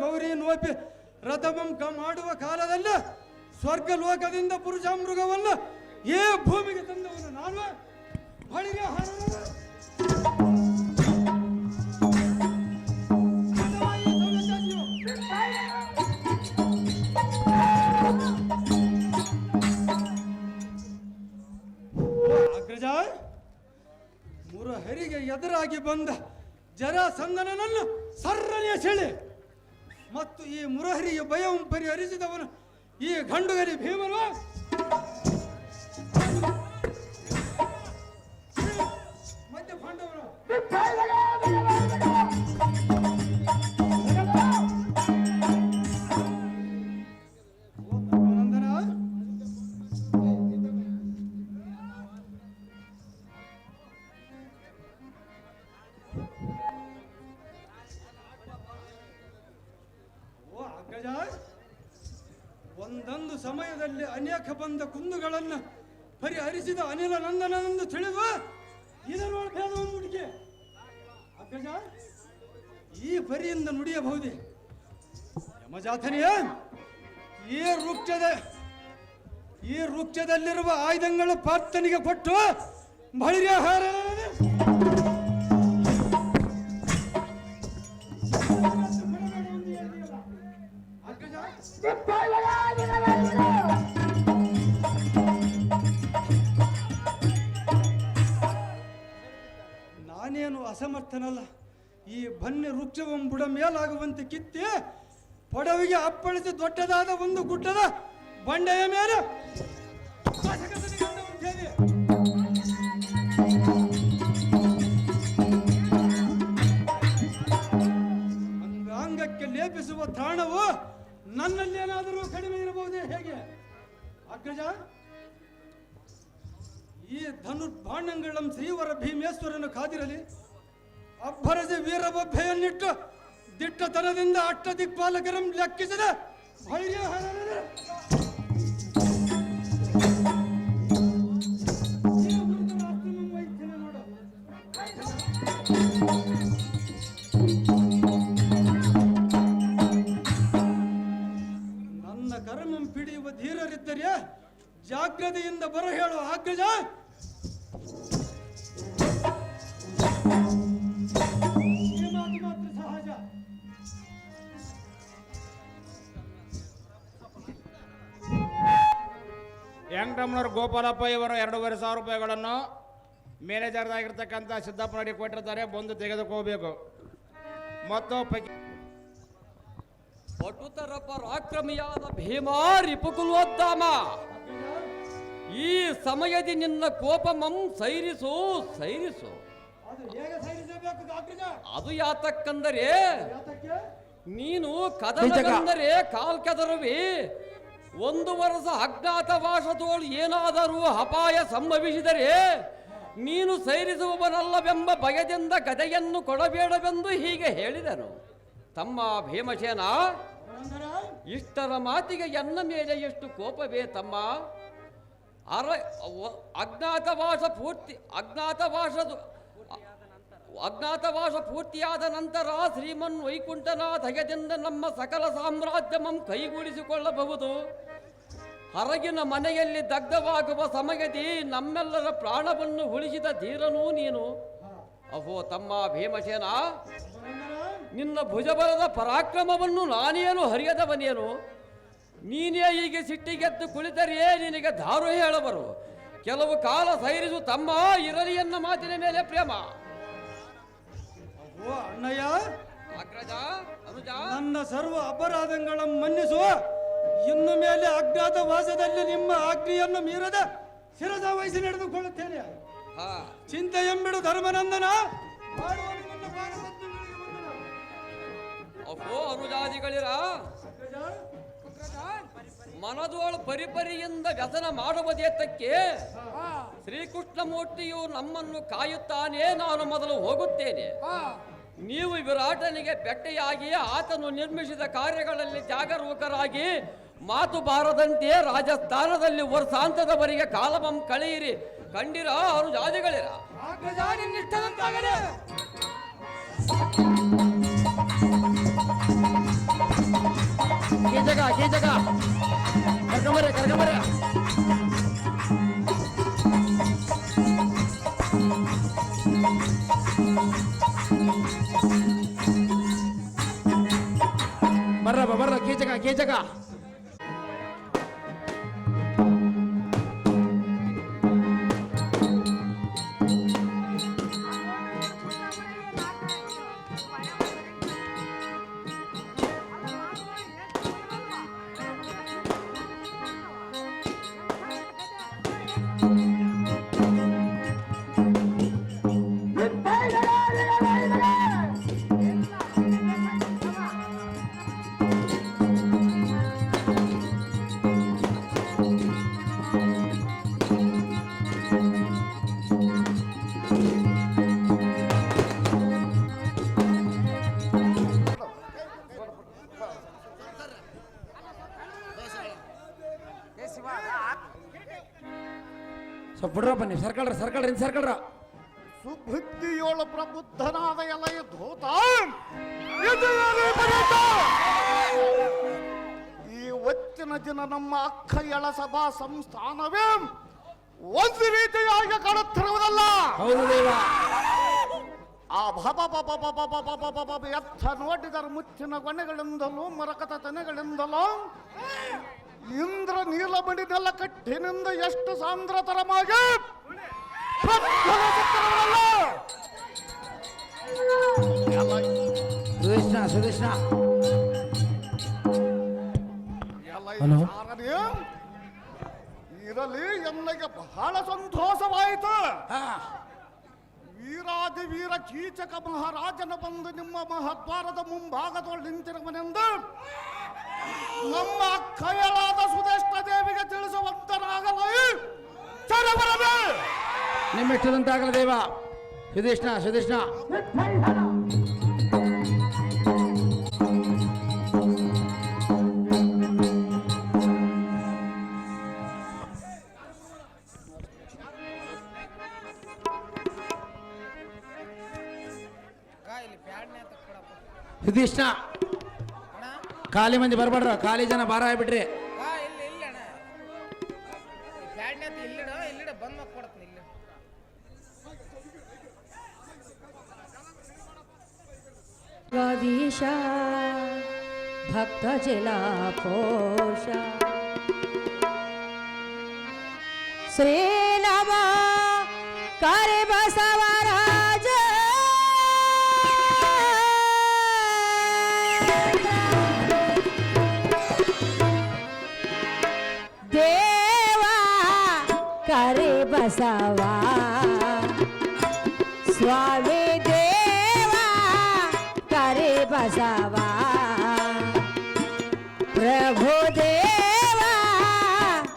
ಗೌರಿ ನೋಪಿ ರಥಮಂ ಮಾಡುವ ಕಾಲದಲ್ಲಿ ಸ್ವರ್ಗ ಲೋಕದಿಂದ ಪುರುಷ ಮೃಗವನ್ನು ಈ ಭೂಮಿಗೆ ತಂದವನು ನಾನು. ಬಳಿಗೆ ಅಗ್ರಜ, ಮುರಹರಿಗೆ ಎದುರಾಗಿ ಬಂದ ಜರಾಸಂಧನನ್ನು ಸರ್ರನೆಯ ಸೆಳೆ ಮತ್ತು ಈ ಮುರಹರಿಗೆ ಭಯವನ್ನು ಪರಿಹರಿಸಿದವನು ಈ ಗಂಡುಗಲಿ ಭೀಮನು. ಮಧ್ಯ ಪಾಂಡವರು ಒಂದೊಂದು ಸಮಯದಲ್ಲಿ ಅನೇಕ ಬಂದ ಕುಂದುಗಳನ್ನು ಪರಿಹರಿಸಿದ ಅನಿಲ ನಂದನನೆಂದು ತಿಳಿದು ಇದನ್ನು ಭೇದವನ್ನು ಹುಡುಕಿ ಅಗ್ಗಜ ಈ ಪರಿಯಿಂದ ನುಡಿಯಬಹುದೇ? ಯಮಜಾತನೆಯ ಈ ವೃಕ್ಷದಲ್ಲಿರುವ ಆಯುಧಗಳು ಪಾರ್ಥನಿಗೆ ಕೊಟ್ಟು ಬಳಿಯ ಹಾರ ನಾನೇನು ಅಸಮರ್ಥನಲ್ಲ. ಈ ಬನ್ನಿ ವೃಕ್ಷವನ್ನು ಬುಡ ಮೇಲಾಗುವಂತೆ ಕಿತ್ತಿ ಪಡವಿಗೆ ಅಪ್ಪಳಿಸಿ ದೊಡ್ಡದಾದ ಒಂದು ಗುಡ್ಡದ ಬಂಡೆಯ ಮೇಲೆ ಅಂಗಾಂಗಕ್ಕೆ ಲೇಪಿಸುವ ತ್ರಾಣವು ನನ್ನಲ್ಲೇನಾದರೂ ಕಡಿಮೆ ಇರಬಹುದೇ? ಹೇಗೆ ಅಗ್ರಜ, ಈ ಧನುರ್ಬಾಣಂಗಳಂ ಶ್ರೀವರ ಭೀಮೇಶ್ವರನು ಕಾದಿರಲಿ. ಅಬ್ಬರಸಿ ವೀರಬೊಬ್ಬೆಯನ್ನಿಟ್ಟು ದಿಟ್ಟತನದಿಂದ ಅಷ್ಟ ದಿಕ್ಪಾಲಕರಂ ಲೆಕ್ಕಿಸಿದ ನನ್ನ ಕರ್ಮಂ ಪಿಡಿಯುವ ಧೀರರಿದ್ದರೆ ಜಾಗ್ರತೆಯಿಂದ ಬರ ಹೇಳುವ ಅಗ್ರಜ. ಈ ಮಾತು ಮಾತ್ರ ಸಹಜ. ವೆಂಕಟಮ್ಮನವರು ಗೋಪಾಲಪ್ಪ ಇವರು 2,500 ರೂಪಾಯಿಗಳನ್ನು ಮ್ಯಾನೇಜರ್ದಾಗಿರ್ತಕ್ಕಂಥ ಸಿದ್ದಪ್ಪ ನಡಿ ಕೊಟ್ಟಿರ್ತಾರೆ, ಬಂದು ತೆಗೆದುಕೋಬೇಕು. ಮತ್ತು ಪಟುತರ ಪರಾಕ್ರಮಿಯಾದ ಭೀಮಾ ರಿಪುಕುಲೋದ್ದಾಮ, ಈ ಸಮಯದಿ ನಿನ್ನ ಕೋಪಮಂ ಸೈರಿಸು. ಅದು ಯಾತಕ್ಕಂದರೆ ನೀನು ಕದನವೆಂದರೆ ಕಾಲ್ ಕೆದರುವಿ. 1 ವರ್ಷ ಅಜ್ಞಾತವಾಸದೋಳು ಏನಾದರೂ ಅಪಾಯ ಸಂಭವಿಸಿದರೆ ನೀನು ಸೈರಿಸುವವನಲ್ಲವೆಂಬ ಭಯದಿಂದ ಗದೆಯನ್ನು ಕೊಡಬೇಡವೆಂದು ಹೀಗೆ ಹೇಳಿದನು. ತಮ್ಮ ಭೀಮಸೇನ, ಇಷ್ಟರ ಮಾತಿಗೆ ಎನ್ನ ಮೇಲೆ ಎಷ್ಟು ಕೋಪವೇ ತಮ್ಮ? ಅಜ್ಞಾತವಾಸ ಪೂರ್ತಿಯಾದ ನಂತರ ಶ್ರೀಮನ್ ವೈಕುಂಠನಾಥ ಹಯದಿಂದ ನಮ್ಮ ಸಕಲ ಸಾಮ್ರಾಜ್ಯಮಂ ಕೈಗೂಡಿಸಿಕೊಳ್ಳಬಹುದು. ಹೊರಗಿನ ಮನೆಯಲ್ಲಿ ದಗ್ಧವಾಗುವ ಸಮಯದಿ ನಮ್ಮೆಲ್ಲರ ಪ್ರಾಣವನ್ನು ಉಳಿಸಿದ ಧೀರನೂ ನೀನು. ಅಹೋ ತಮ್ಮ ಭೀಮಸೇನ, ನಿನ್ನ ಭುಜಬಲದ ಪರಾಕ್ರಮವನ್ನು ನಾನೇನು ಹರಿಯದವನೇನು? ನೀನೇ ಹೀಗೆ ಸಿಟ್ಟಿಗೆದ್ದು ಕುಳಿತರೆ ನಿನಗೆ ದಾರು ಹೇಳಬರು. ಕೆಲವು ಕಾಲ ಸೈರಿಸು ತಮ್ಮ, ಇರಲಿ ಎನ್ನ ಮಾತಿನ ಮೇಲೆ ಪ್ರೇಮ. ಅಣ್ಣಯ್ಯ, ಅಗ್ರಜ, ಅನುಜ, ನನ್ನ ಸರ್ವ ಅಪರಾಧಗಳನ್ನು ಮನ್ನಿಸುವ. ಇನ್ನು ಮೇಲೆ ಅಜ್ಞಾತ ವಾಸದಲ್ಲಿ ನಿಮ್ಮ ಆಜ್ಞೆಯನ್ನು ಮೀರದ ಶಿರಸ ವಹಿಸಿ ನಡೆದುಕೊಳ್ಳುತ್ತೇನೆ. ಚಿಂತೆ ಎಂಬಿಡು ಧರ್ಮನಂದನ. ಅಪ್ಪೋ ಅನುಜಾದಿಗಳಿರ, ಮನದೋಳು ಪರಿಪರಿಯಿಂದ ವ್ಯಸನ ಮಾಡುವುದೇತಕ್ಕೆ? ಶ್ರೀಕೃಷ್ಣಮೂರ್ತಿಯು ನಮ್ಮನ್ನು ಕಾಯುತ್ತಾನೆ. ನಾನು ಮೊದಲು ಹೋಗುತ್ತೇನೆ. ನೀವು ವಿರಾಟನಿಗೆ ಬೆಟ್ಟೆಯಾಗಿ ಆತನು ನಿರ್ಮಿಸಿದ ಕಾರ್ಯಗಳಲ್ಲಿ ಜಾಗರೂಕರಾಗಿ ಮಾತು ಬಾರದಂತೆ ರಾಜಸ್ಥಾನದಲ್ಲಿ ವರ್ಷಾಂತದವರೆಗೆ ಕಾಲಮಂ ಕಳೆಯಿರಿ. ಕಂಡಿರ ಅನುಜಾದಿಗಳಿರ? ನಿನ್ನಿಷ್ಟದಂತಾಗಲಿ. ಕೀಚಕ ಕರ್ಕೊಂಬರ್ರಿ ಬರ್ರ ಕೀಚಕ ಸ್ವಲ್ಪ ಬಿಡ್ರಪ್ಪ ನೀವು ಸರ್ಕಳ್ರ ಸುಬುದ್ಧಿಯೋಳ ಪ್ರಬುದ್ಧನಾದ ಎಲೆಯ ಧೂತ ಈ ಒತ್ತಿನ ದಿನ ನಮ್ಮ ಅಕ್ಕ ಎಳ ಸಭಾ ಸಂಸ್ಥಾನವೇ ಒಂದು ರೀತಿಯಾಗಿ ಕಾಣುತ್ತಿರುವುದಲ್ಲ. ಹೌದು ದೇವ. ಆ ಎತ್ತ ನೋಡಿದರೆ ಮುಚ್ಚಿನ ಗೊನೆಗಳಿಂದಲೂ ಮರಕತ ತನೆಗಳಿಂದಲೂ ಇಂದ್ರ ನೀಲಮಣಿನೆಲ್ಲ ಕಟ್ಟಿನಿಂದ ಎಷ್ಟು ಸಾಂದ್ರತರವಾಗಿ ಸುದೇಶ್ನ ಇರಲಿ, ಎನ್ನಗೆ ಬಹಳ ಸಂತೋಷವಾಯಿತು. ವೀರಾದಿ ವೀರ ಕೀಚಕ ಮಹಾರಾಜನ ಬಂದು ನಿಮ್ಮ ಮಹದ್ವಾರದ ಮುಂಭಾಗದೊಳಗೆ ನಿಂತಿರುವನೆಂದು ನಮ್ಮ ಕೈಯಳಾದ ಸುದೇಶ್ನ ದೇವಿಗೆ ತಿಳಿಸುವಂತರಾಗಲು ನಿಮ್ಮೆಷ್ಟದಂತಾಗಲ್ಲ ದೇವ. ಸುದೇಶ್ನ ಸುದೇಶ್ನ ಖಾಲಿ ಮಂದಿ ಬರ್ಬೇಡ್ರ, ಖಾಲಿ ಜನ ಭಾರ ಆಗ್ಬಿಟ್ರಿ. ಗದೀಶ ಭಕ್ತ ಜಲಾಪೋಷ ಶ್ರೀನಮ ಕರೆ ಬಸವರಾಜ ದೇವ ಕರೆ ಬಸವ ಸ್ವಾಮಿ ಬಸವ ಪ್ರಭು ದೇವ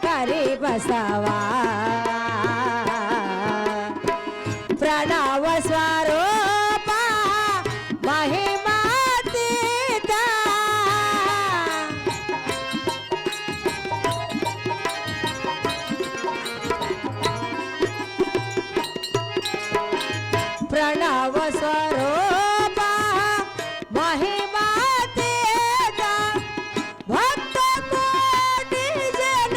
ಕರಿ ಬಸವ ಪ್ರಣವ ಸ್ವರೂಪ ಮಹಿಮಾತೀತ ಪ್ರಣವ ಸ್ವರೂಪ ಮಹಿಮಾತೀತ ಭಕ್ತ ಕೋಟಿ ಜನ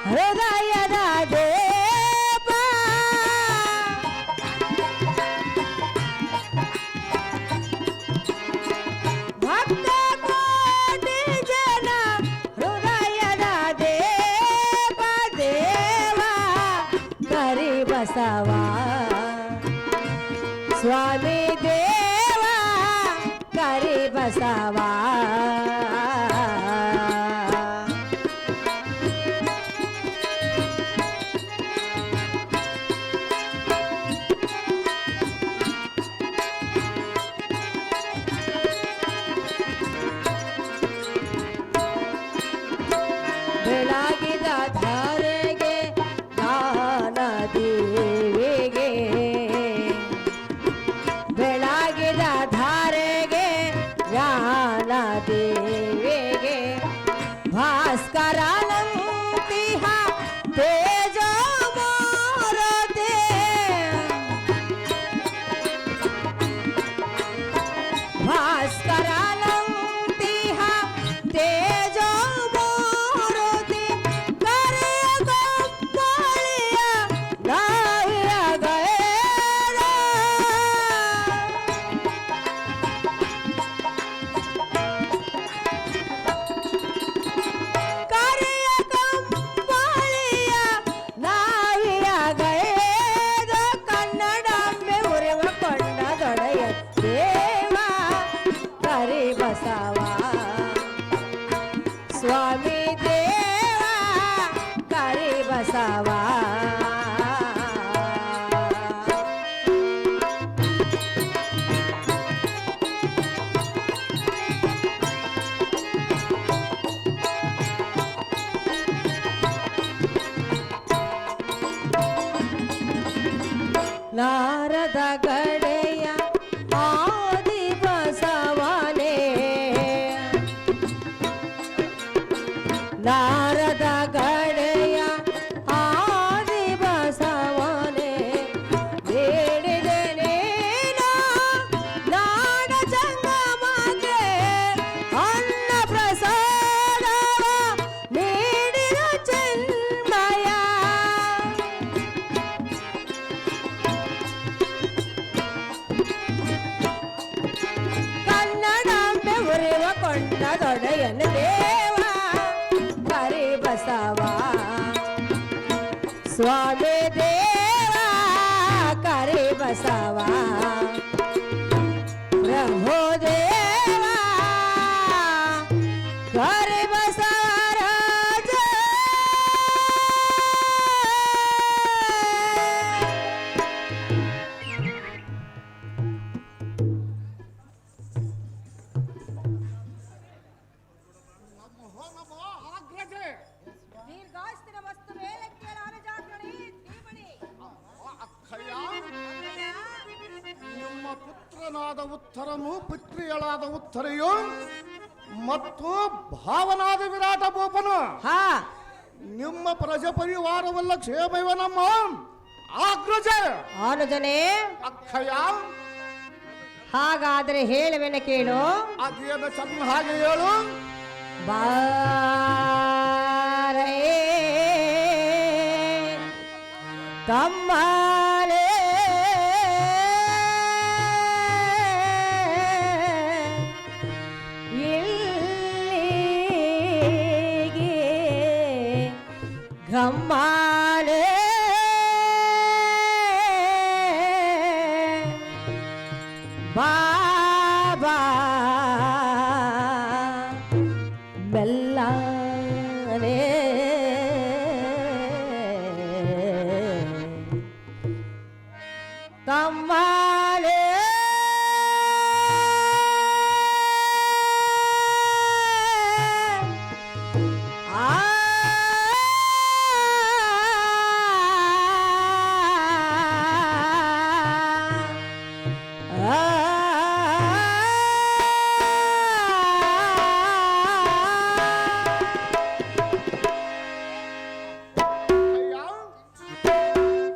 ಹೃದಯದ ದೇವ ಭಕ್ತ ಕೋಟಿ ಜನ ಹೃದಯದ ದೇವ ದೇವ ಕರಿ ಬಸವ ಸ್ವಾಮಿ ದೇವ ಕರಿ ಬಸವ ಬೆಳಗಿದ ಧಾರೆಗೆ ದಾನ ದೇವಿಗೆ ಬೆಳಗಿದ ಧಾರೆಗೆ ಜ್ಞಾನ ದೇವಿಗೆ ಭಾಸ್ಕರನಂತಿಹ ತೇಜ ಮೂರತೆ ಭಾಸ್ಕರನಂತಿಹ ತೇಜ ಸ್ವಾಮಿ ದೇವ ಕರಿಬಸವ ನಾರದ ಗಡೆಯ ಆದಿ ಬಸವನೇ ನಾರದ ಗಡೆಯ ಆದಿ ಬಸವನೇ ಬೇಡಿದೆ ನೀನು ನಾಡ ಜಂಗಮಗೆ ಅನ್ನ ಪ್ರಸಾದ ನೀಡಿದ ಚಿನ್ಮಯ ಕನ್ನಡಾಂಬೆ ಉರಿವ ಕೊಂಡ ದೊಡೆಯನ ದೇವ ಕರಿಬಸವ ಸ್ವಾಮಿ ದೇವ ಕರಿಬಸವ ಪ್ರಭು ದೇವ ಕರಿಬಸವ ರಾಜ ದೀರ್ಘಾಸ್ತಿನ ವಸ್ತು ಮೇಲಕ್ಕೆ ರಾಜಾಗ್ರಣಿ ಧೀಮಣಿ ಅಕ್ಕಯ್ಯ ನಿಮ್ಮ ಪುತ್ರನಾದ ಉತ್ತರನು ಪುತ್ರಿಯಳಾದ ಉತ್ತರೆಯು ಮತ್ತು ಭಾವನಾದ ವಿರಾಟ ಭೂಪನು ಹಾ ನಿಮ್ಮ ಪ್ರಜೆ ಪರಿವಾರವೆಲ್ಲ ಕ್ಷೇಮವೇ ನಮ್ಮ ಆಗ್ರಜ ಆನುಜನೇ ಅಕ್ಕಯ್ಯ ಹಾಗಾದರೆ ಹೇಳುವೆನ ಕೇಳು ಅದೇನು ಚೆನ್ನ ಹಾಗೆ ಹೇಳು ಬಾರೇ ತಮ್ಮನೇ ಇಲ್ಲಿಗೆ ಗಮ್ಮನೆ ಬಾಬಾ ಬೆಲ್ಲನೆ ತಮ್ಮನೆ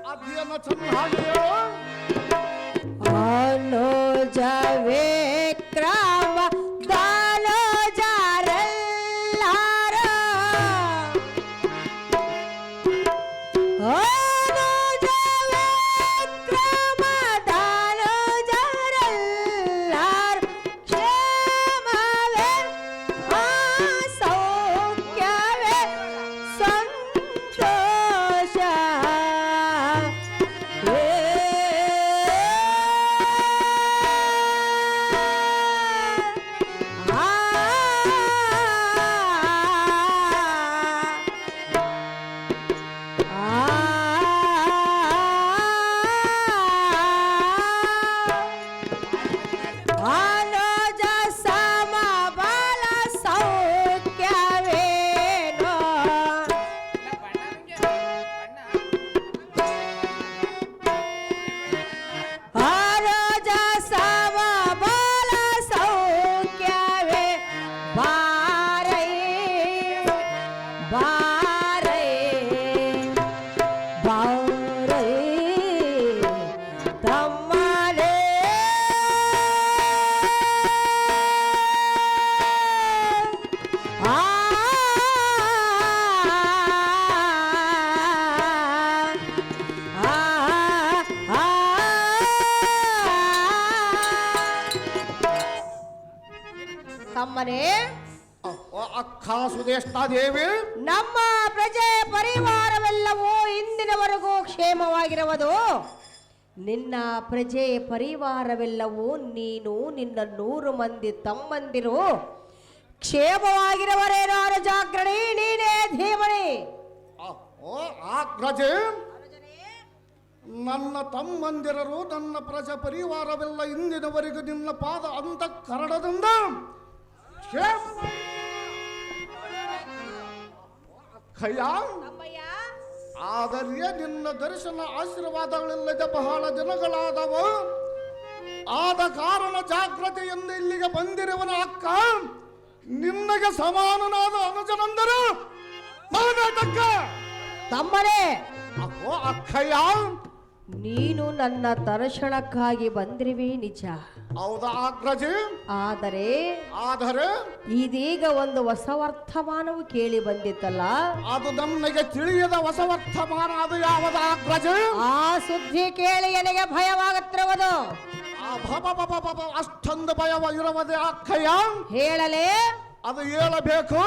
ಅದೇನು ಚೆನ್ನ ಹಾಗೆ ಹೇಳು ಅನುಜ ವಿಕ್ರಮ ದಾನೋಜರೆಲ್ಲಾರ ಅನುಜ ವಿಕ್ರಮ ದಾನೋಜರೆಲ್ಲಾರ ಕ್ಷೇಮವೇ ಸೌಖ್ಯವೇ ಸಂತೋಷ ಅನುಜ ಸಮಬಲ ಸೌಖ್ಯವೇನೋ ಅನುಜ ಸಮಬಲ ಸೌಖ್ಯವೇ ಬಾರೈ ಬಾರೈ ಬಾರೈ ತಮ್ಮನೇ ಆ ತಮ್ಮನೇ ಅಕ್ಕ ಸುದೇಶ್ನ ದೇವಿ ನಮ್ಮ ಪ್ರಜೆ ಪರಿವಾರವೆಲ್ಲವೂ ಇಂದಿನವರೆಗೂ ಕ್ಷೇಮವಾಗಿರುವುದು ನಿನ್ನ ಪ್ರಜೆ ಪರಿವಾರವೆಲ್ಲವೂ ನೀನು ನಿನ್ನ 100 ಮಂದಿ ತಮ್ಮಂದಿರು ಕ್ಷೇಮವಾಗಿರುವರೇನೋ ಜಾಗ್ರಣಿ ನೀನೇ ಧೀಮಣಿ. ಓ ಅಗ್ರಜೆ, ನನ್ನ ತಮ್ಮಂದಿರರು ನನ್ನ ಪ್ರಜಾ ಪರಿವಾರವೆಲ್ಲ ಇಂದಿನವರೆಗೂ ನಿನ್ನ ಪಾದ ಅಂತಃಕರಣದಿಂದ ಅಕ್ಕಯ್ಯ, ಆದರೆ ನಿನ್ನ ದರ್ಶನ ಆಶೀರ್ವಾದಗಳಿಲ್ಲದೆ ಬಹಳ ದಿನಗಳಾದವು. ಆದ ಕಾರಣ ಜಾಗ್ರತೆಯಿಂದ ಇಲ್ಲಿಗೆ ಬಂದಿರುವನ ಅಕ್ಕ, ನಿನ್ನಗೆ ಸಮಾನನಾದ ಅನುಜನಂದರು ತಮ್ಮನೇ. ಅಪ್ಪೋ ಅಕ್ಕಯ್ಯ, ನೀನು ನನ್ನ ದರ್ಶನಕ್ಕಾಗಿ ಬಂದಿರುವೆ ನಿಜ. ಹೌದಾ ಅಗ್ರಜಿ? ಆದರೆ ಇದೀಗ ಒಂದು ಹೊಸ ವರ್ತಮಾನವು ಕೇಳಿ ಬಂದಿತ್ತಲ್ಲ, ಅದು ನಮಗೆ ತಿಳಿಯದ ಹೊಸ ವರ್ತಮಾನ. ಅದು ಯಾವದ ಅಗ್ರಜಿ? ಆ ಸುದ್ದಿ ಕೇಳಿ ನನಗೆ ಭಯವಾಗುತ್ತಿರುವುದು. ಅಷ್ಟೊಂದು ಭಯವ ಇರುವುದೇ ಅಕ್ಕಯ್ಯ? ಹೇಳಲೇ? ಅದು ಹೇಳಬೇಕು.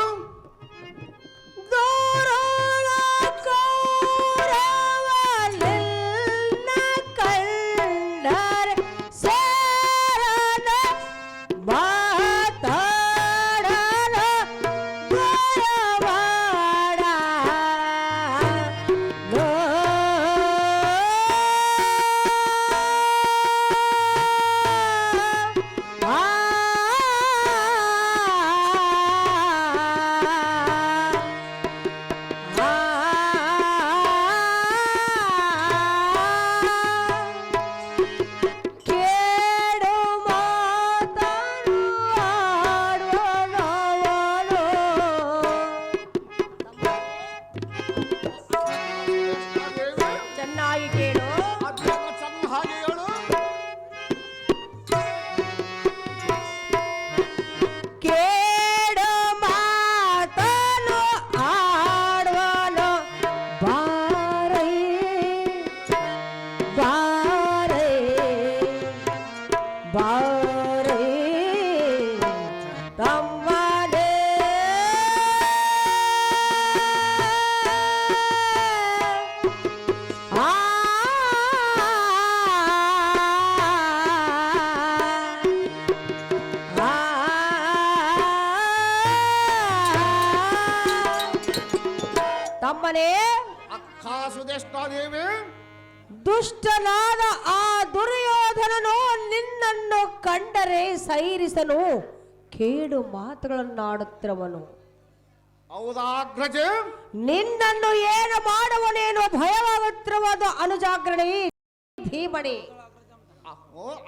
ದುಷ್ಟನಾದ ಆ ದುರ್ಯೋಧನನು ನಿನ್ನನ್ನು ಕಂಡರೆ ಸೈರಿಸನು ಕೇಡು ಮಾತುಗಳನ್ನಾಡುತ್ತಿರುವನು. ಹೌದಾ ಅಗ್ರಜೆ? ನಿನ್ನನ್ನು ಏನು ಮಾಡುವನೇನು ಭಯವಾಗುತ್ತಿರುವುದು ಅನುಜಾಗ್ರಣಿ ಧೀಮಣಿ.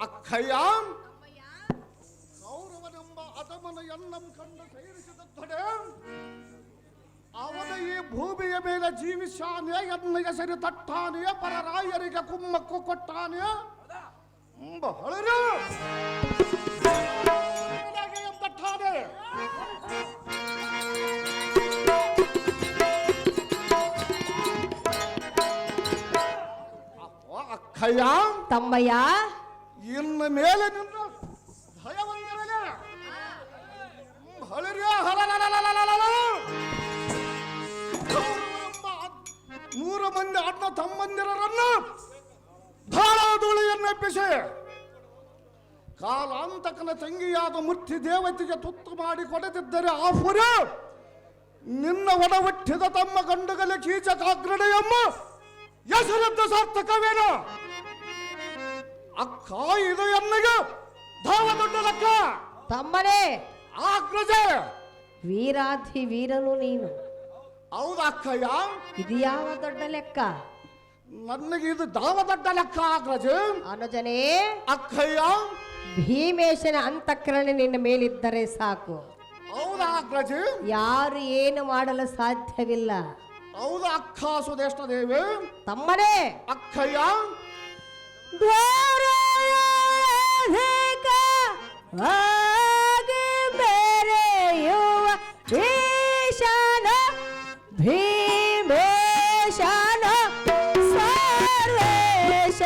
ಅಕ್ಕಯ್ಯ, ಕೌರವನೆಂಬ ಅಧಮನ ಎನ್ನಂ ಕಂಡು ಸೈರಿಸಿದೊಡೆ ಅವನ ಈ ಭೂಮಿಯ ಮೇಲೆ ಜೀವಿಸಾನೆ, ಎನ್ನಗೆ ಸರಿ ತಟ್ಟಾನೆ, ಪರರಾಯರಿಗೆ ಕುಮ್ಮಕ್ಕು ಕೊಟ್ಟಾನೆ. ತಟ್ಟಾನೆ. ಅಕ್ಕಯ್ಯ, ತಮ್ಮಯ್ಯ, ಇನ್ನು ಮೇಲೆ ನಿನ್ನ ಭಯವಂತರೇ ಹಳರಿಯ ನೂರು ಮಂದಿ ಅಣ್ಣ ತಮ್ಮಂದಿರರನ್ನು ಧಾರಾಧೂಳಿಯನ್ನೆಪ್ಪಿಸಿ ಕಾಲಾಂತಕನ ತಂಗಿಯಾದ ಮೂರ್ತಿ ದೇವತೆಗೆ ತುತ್ತು ಮಾಡಿ ಕೊಡದಿದ್ದರೆ ಆ ಪುರ ನಿನ್ನ ಒಡಹುಟ್ಟಿದ ತಮ್ಮ ಗಂಡುಗಲ ಕೀಚಕಾಗ್ರಣೆಯಮ್ಮ ಹೆಸರಿದ್ದ ಸಾರ್ಥಕವೇನು? ಅಕ್ಕ, ಇದು ಎನ್ನಗೆ ಧಾವ ದೊಡ್ಡ ಲೆಕ್ಕ. ತಮ್ಮನೇ, ಅಗ್ರಜೆ, ವೀರಾಧಿ ವೀರನು ನೀನು. ಹೌದ ಅಕ್ಕಯ್ಯ? ಇದು ಯಾವ ದೊಡ್ಡ ಲೆಕ್ಕ? ನನಗೆ ಇದು ಧಾವ ದೊಡ್ಡ ಲೆಕ್ಕ ಅಗ್ರಜೆ. ಅನುಜನೇ, ಅಕ್ಕಯ್ಯ, ಭೀಮೇಶನ ಅಂತಃಕರಣ ನಿನ್ನ ಮೇಲಿದ್ದರೆ ಸಾಕು. ಹೌದಾ ಅಗ್ರಜೆ? ಯಾರು ಏನು ಮಾಡಲು ಸಾಧ್ಯವಿಲ್ಲ. ಹೌದಾ ಅಕ್ಕ ಸುದೇಷ್ಟ ದೇವಿ? ತಮ್ಮನೇ, ಅಕ್ಕಯ್ಯ, ಮೇರೆಯುವ ಈಶಾನ ಭೀಮೇಶನ ಸರ್ವೇಶ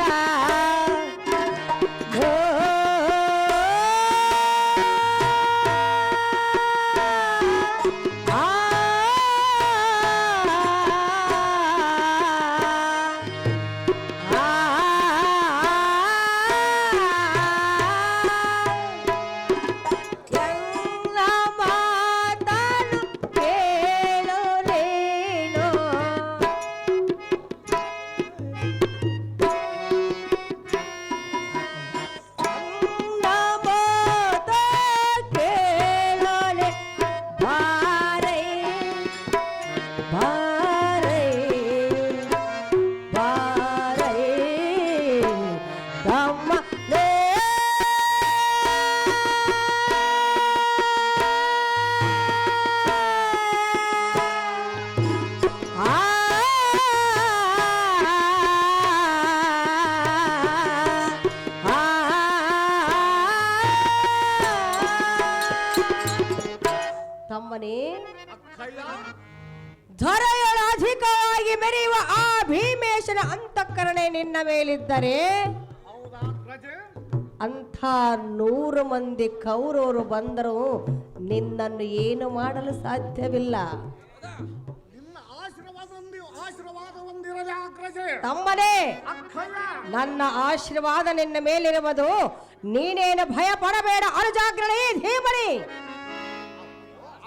ಧರೆಯೊಳ ಅಧಿಕವಾಗಿ ಮೆರೆಯುವ ಆ ಭೀಮೇಶನ ಅಂತಃಕರಣೆ ನಿನ್ನ ಮೇಲಿದ್ದರೆ ಹೌದಾ ಅಗ್ರಜೆ? ಅಂಥ 100 ಮಂದಿ ಕೌರವರು ಬಂದರೂ ನಿನ್ನನ್ನು ಏನು ಮಾಡಲು ಸಾಧ್ಯವಿಲ್ಲ. ನಿನ್ನ ಆಶೀರ್ವಾದ ಹೊಂದಿರಲಿ ಅಗ್ರಜೆ. ತಮ್ಮನೇ, ಅಕ್ಕಯ್ಯ, ನನ್ನ ಆಶೀರ್ವಾದ ನಿನ್ನ ಮೇಲಿರುವುದು. ನೀನೇನು ಭಯ ಪಡಬೇಡ ಅನುಜಾಗ್ರಣೆ ಧೀಮನಿ.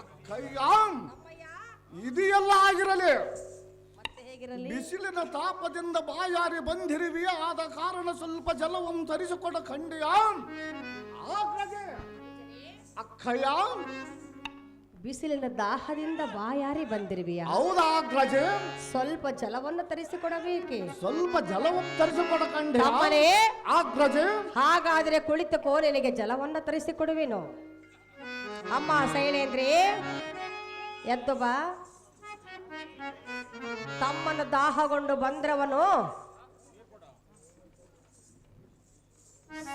ಅಕ್ಕಯ್ಯ, ಇದೆಲ್ಲ ಆಗಿರಲಿ. ಬಿಸಿಲಿನ ತಾಪದಿಂದ ಬಾಯಾರಿ ಬಂದಿರುವಿ, ಆದ ಕಾರಣ ಸ್ವಲ್ಪ ಜಲವನ್ನು ತರಿಸಿಕೊಡ ಖಂಡಿಯ. ಅಗ್ರಜೆ, ಅಕ್ಕಯ್ಯ, ಬಿಸಿಲಿನ ದಾಹದಿಂದ ಬಾಯಾರಿ ಬಂದಿರುವಿಯ? ಹೌದಾ ಅಗ್ರಜೆ? ಸ್ವಲ್ಪ ಜಲವನ್ನು ತರಿಸಿಕೊಡಬೇಕೆ? ಸ್ವಲ್ಪ ಜಲವನ್ನು ತರಿಸಿಕೊಡ ಖಂಡಿಯ. ತಮ್ಮನೇ, ಅಗ್ರಜೆ, ಹಾಗಾದ್ರೆ ಕುಳಿತುಕೋ, ನಿನಗೆ ಜಲವನ್ನು ತರಿಸಿಕೊಡುವೆನು. ಅಮ್ಮ ಸೈನೇಂದ್ರಿ, ಎದ್ದು ಬಾ. ತಮ್ಮನ ದಾಹಗೊಂಡು ಬಂದ್ರವನು